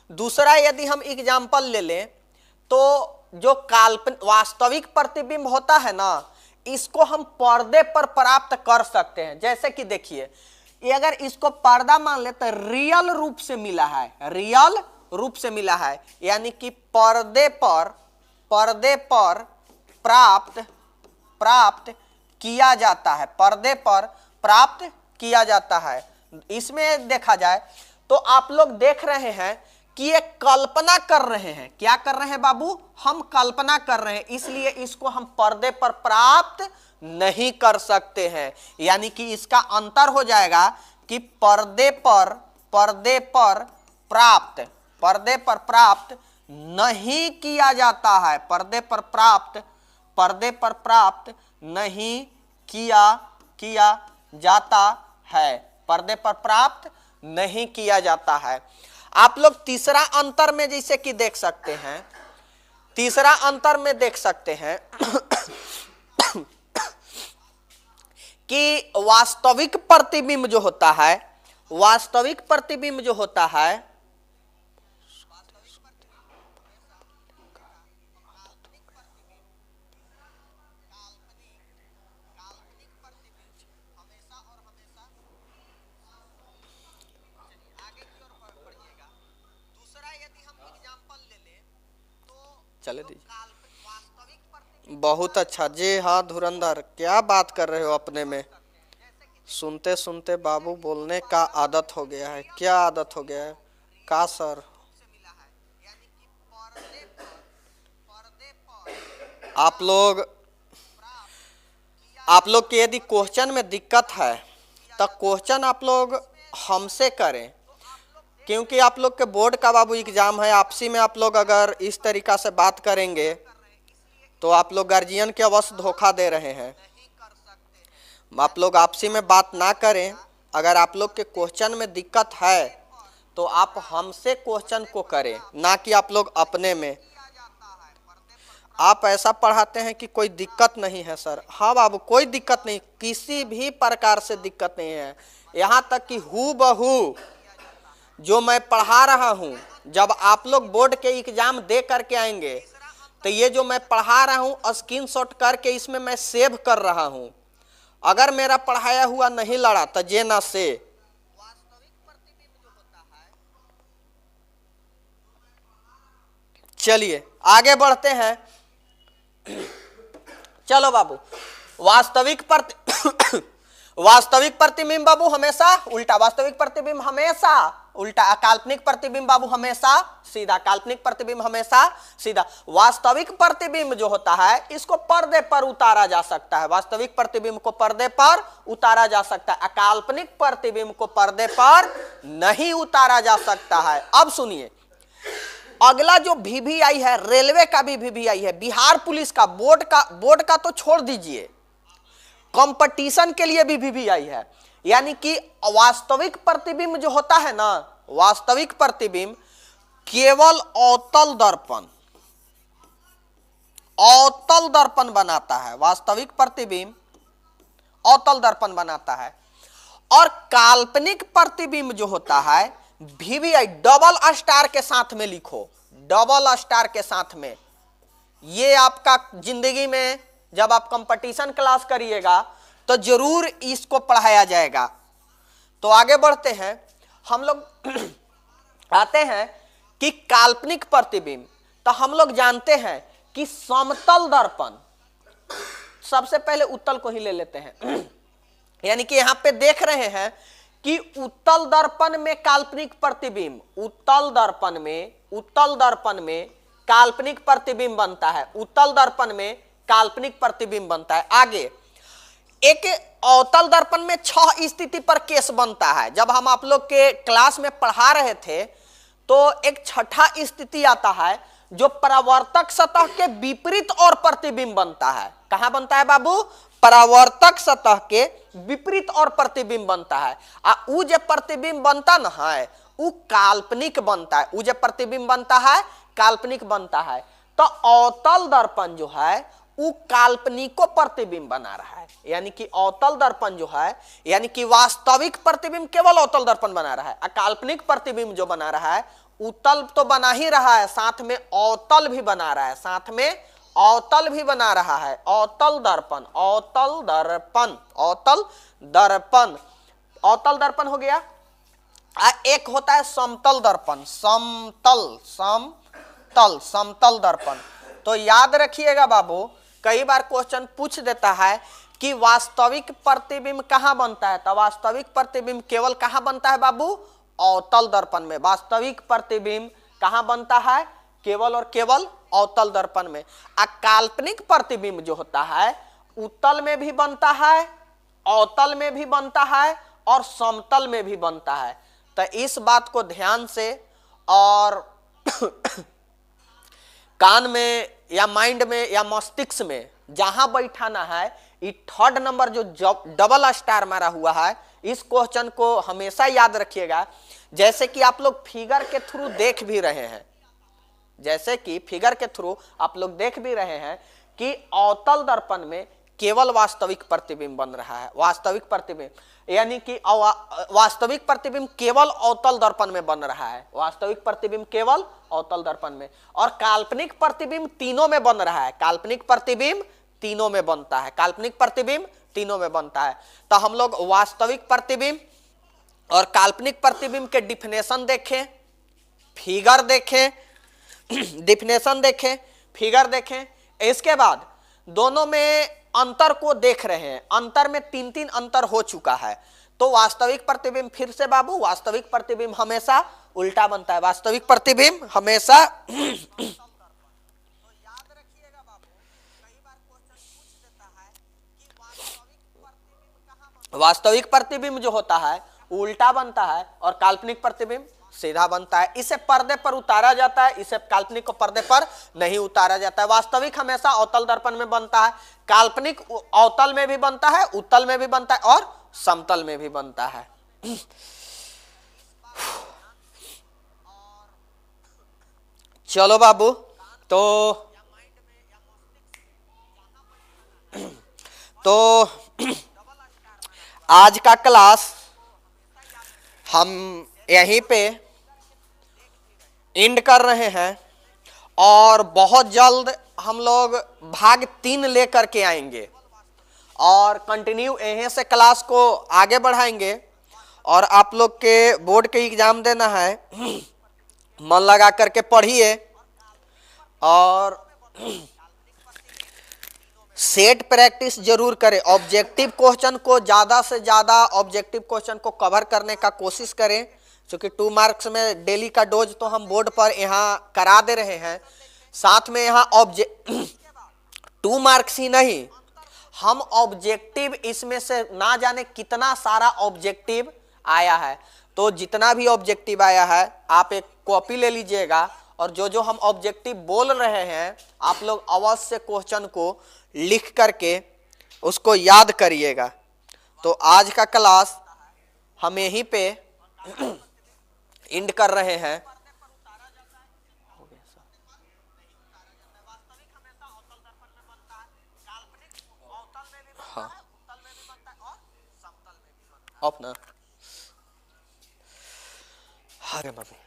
दूसरा यदि हम एग्जाम्पल ले लें तो जो वास्तविक प्रतिबिंब होता है ना, इसको हम पर्दे पर प्राप्त कर सकते हैं। जैसे कि देखिए, ये अगर इसको पर्दा मान ले तो रियल रूप से मिला है, रियल रूप से मिला है, यानी कि पर्दे पर प्राप्त किया जाता है, पर्दे पर प्राप्त किया जाता है। इसमें देखा जाए तो आप लोग देख रहे हैं कि ये कल्पना कर रहे हैं। क्या कर रहे हैं बाबू? हम कल्पना कर रहे हैं, इसलिए इसको हम पर्दे पर प्राप्त नहीं कर सकते हैं। यानी कि इसका अंतर हो जाएगा कि पर्दे पर प्राप्त नहीं किया जाता है, पर्दे पर प्राप्त नहीं किया जाता है, पर्दे पर प्राप्त नहीं किया जाता है। आप लोग तीसरा अंतर में जैसे कि देख सकते हैं, तीसरा अंतर में देख सकते हैं कि वास्तविक प्रतिबिंब जो होता है, वास्तविक प्रतिबिंब जो होता है, चले दीजिए। बहुत अच्छा जी, हाँ धुरंधर, क्या बात कर रहे हो अपने में। सुनते सुनते बाबू बोलने का आदत हो गया है। क्या आदत हो गया है का सर? आप लोग के यदि क्वेश्चन में दिक्कत है तो क्वेश्चन आप लोग हमसे करें, क्योंकि आप लोग के बोर्ड का बाबू एग्जाम है। आपसी में आप लोग अगर इस तरीका से बात करेंगे तो आप लोग गार्जियन के अवश्य धोखा दे रहे हैं। आप लोग आपसी में बात ना करें। अगर आप लोग के क्वेश्चन में दिक्कत है तो आप हमसे क्वेश्चन को करें, ना कि आप लोग अपने में। आप ऐसा पढ़ाते हैं कि कोई दिक्कत नहीं है सर। हाँ बाबू, कोई दिक्कत नहीं, किसी भी प्रकार से दिक्कत नहीं है। यहाँ तक कि हूबहू जो मैं पढ़ा रहा हूँ, जब आप लोग बोर्ड के एग्जाम दे करके आएंगे तो ये जो मैं पढ़ा रहा हूँ स्क्रीनशॉट करके इसमें मैं सेव कर रहा हूँ। अगर मेरा पढ़ाया हुआ नहीं लड़ा तो जे ना से। चलिए आगे बढ़ते हैं। चलो बाबू, वास्तविक प्रतिबिंब बाबू हमेशा उल्टा, वास्तविक प्रतिबिंब हमेशा उल्टा, काल्पनिक प्रतिबिंब बाबू हमेशा सीधा, काल्पनिक प्रतिबिंब हमेशा सीधा। वास्तविक प्रतिबिंब जो होता है इसको पर्दे पर उतारा जा सकता है, वास्तविक प्रतिबिंब को पर्दे पर उतारा जा सकता है, काल्पनिक प्रतिबिंब को पर्दे पर नहीं उतारा जा सकता है। अब सुनिए, अगला जो वीवीआई है, रेलवे का भी वीवीआई है, बिहार पुलिस का, बोर्ड का तो छोड़ दीजिए, कंपटीशन के लिए भी वीवीआई है। यानी कि वास्तविक प्रतिबिंब जो होता है ना, वास्तविक प्रतिबिंब केवल अवतल दर्पण बनाता है, वास्तविक प्रतिबिंब अवतल दर्पण बनाता है। और काल्पनिक प्रतिबिंब जो होता है वीवीआई, डबल स्टार के साथ में लिखो, डबल स्टार के साथ में। ये आपका जिंदगी में जब आप कंपटीशन क्लास करिएगा तो जरूर इसको पढ़ाया जाएगा। तो आगे बढ़ते हैं, हम लोग आते हैं कि काल्पनिक प्रतिबिंब। तो हम लोग जानते हैं कि समतल दर्पण, सबसे पहले उत्तल को ही ले लेते हैं। यानी कि यहां पे देख रहे हैं कि उत्तल दर्पण में काल्पनिक प्रतिबिंब, उत्तल दर्पण में काल्पनिक प्रतिबिंब बनता है, उत्तल दर्पण में काल्पनिक प्रतिबिंब बनता है। आगे एक अवतल दर्पण में 6 स्थिति पर केस बनता है। जब हम आप लोग के क्लास में पढ़ा रहे थे तो एक छठा स्थिति आता है जो परावर्तक सतह के विपरीत और प्रतिबिंब बनता है। कहां बनता है बाबू? परावर्तक सतह के विपरीत और प्रतिबिंब बनता है। उ जे प्रतिबिंब बनता न है उ काल्पनिक बनता है, उ जे प्रतिबिंब बनता है काल्पनिक बनता है। तो अवतल दर्पण जो है वो काल्पनिको प्रतिबिंब बना रहा है। यानी कि अवतल दर्पण जो है, यानी कि वास्तविक प्रतिबिंब केवल अवतल दर्पण बना रहा है, काल्पनिक प्रतिबिंब जो बना रहा है उत्तल तो बना ही रहा है, साथ में अवतल भी बना रहा है, साथ में अवतल भी बना रहा है। अवतल दर्पण, अवतल दर्पण, अवतल दर्पण, अवतल दर्पण हो गया। एक होता है समतल दर्पण, समतल दर्पण। तो याद रखिएगा बाबू, कई बार क्वेश्चन पूछ देता है कि वास्तविक प्रतिबिंब कहां बनता है। तो वास्तविक प्रतिबिंब केवल कहां बनता है बाबू? अवतल दर्पण में। वास्तविक प्रतिबिंब कहां बनता है? केवल और केवल अवतल दर्पण में। काल्पनिक प्रतिबिंब जो होता है उत्तल में भी बनता है, अवतल में भी बनता है और समतल में भी बनता है। तो इस बात को ध्यान से और कान में या माइंड में या मस्तिष्क में जहां बैठाना है, ये 3rd नंबर जो डबल स्टार मारा हुआ है इस क्वेश्चन को हमेशा याद रखिएगा। जैसे कि आप लोग फिगर के थ्रू देख भी रहे हैं, जैसे कि फिगर के थ्रू आप लोग देख भी रहे हैं कि अवतल दर्पण में केवल वास्तविक प्रतिबिंब बन रहा है, वास्तविक प्रतिबिंब, यानी कि वास्तविक प्रतिबिंब केवल अवतल दर्पण में बन रहा है, वास्तविक प्रतिबिंब केवल अवतल दर्पण में। और काल्पनिक प्रतिबिंब तीनों में बन रहा है, काल्पनिक प्रतिबिंब तीनों में बनता है, काल्पनिक प्रतिबिंब तीनों में बनता है। तो हम लोग वास्तविक प्रतिबिंब और काल्पनिक प्रतिबिंब के डिफिनेशन देखें, फिगर देखें, डिफिनेशन देखें, फिगर देखें। इसके बाद दोनों में अंतर को देख रहे हैं, अंतर में 3-3 अंतर हो चुका है। तो वास्तविक प्रतिबिंब, फिर से बाबू, वास्तविक प्रतिबिंब हमेशा उल्टा बनता है, वास्तविक प्रतिबिंब हमेशा वास्तविक प्रतिबिंब जो होता है उल्टा बनता है और काल्पनिक प्रतिबिंब सीधा बनता है। इसे पर्दे पर उतारा जाता है, इसे काल्पनिक को पर्दे पर नहीं उतारा जाता है। वास्तविक हमेशा अवतल दर्पण में बनता है, काल्पनिक अवतल में भी बनता है, उत्तल में भी बनता है और समतल में भी बनता है। चलो बाबू, तो आज का क्लास हम यहीं पे एंड कर रहे हैं और बहुत जल्द हम लोग भाग 3 लेकर के आएंगे और कंटिन्यू यहीं से क्लास को आगे बढ़ाएंगे। और आप लोग के बोर्ड के एग्जाम देना है, मन लगा करके पढ़िए और सेट प्रैक्टिस जरूर करें। ऑब्जेक्टिव क्वेश्चन को ज़्यादा से ज़्यादा ऑब्जेक्टिव क्वेश्चन को कवर करने का कोशिश करें। क्योंकि 2 मार्क्स में डेली का डोज तो हम बोर्ड पर यहाँ करा दे रहे हैं, साथ में यहाँ ऑब्जेक्ट 2 मार्क्स ही नहीं, हम ऑब्जेक्टिव इसमें से ना जाने कितना सारा ऑब्जेक्टिव आया है। तो जितना भी ऑब्जेक्टिव आया है आप एक कॉपी ले लीजिएगा, और जो जो हम ऑब्जेक्टिव बोल रहे हैं आप लोग अवश्य क्वेश्चन को लिख करके उसको याद करिएगा। तो आज का क्लास हम यहीं पे एंड कर रहे हैं। हाँ ऑफ ना, अरे मम्मी।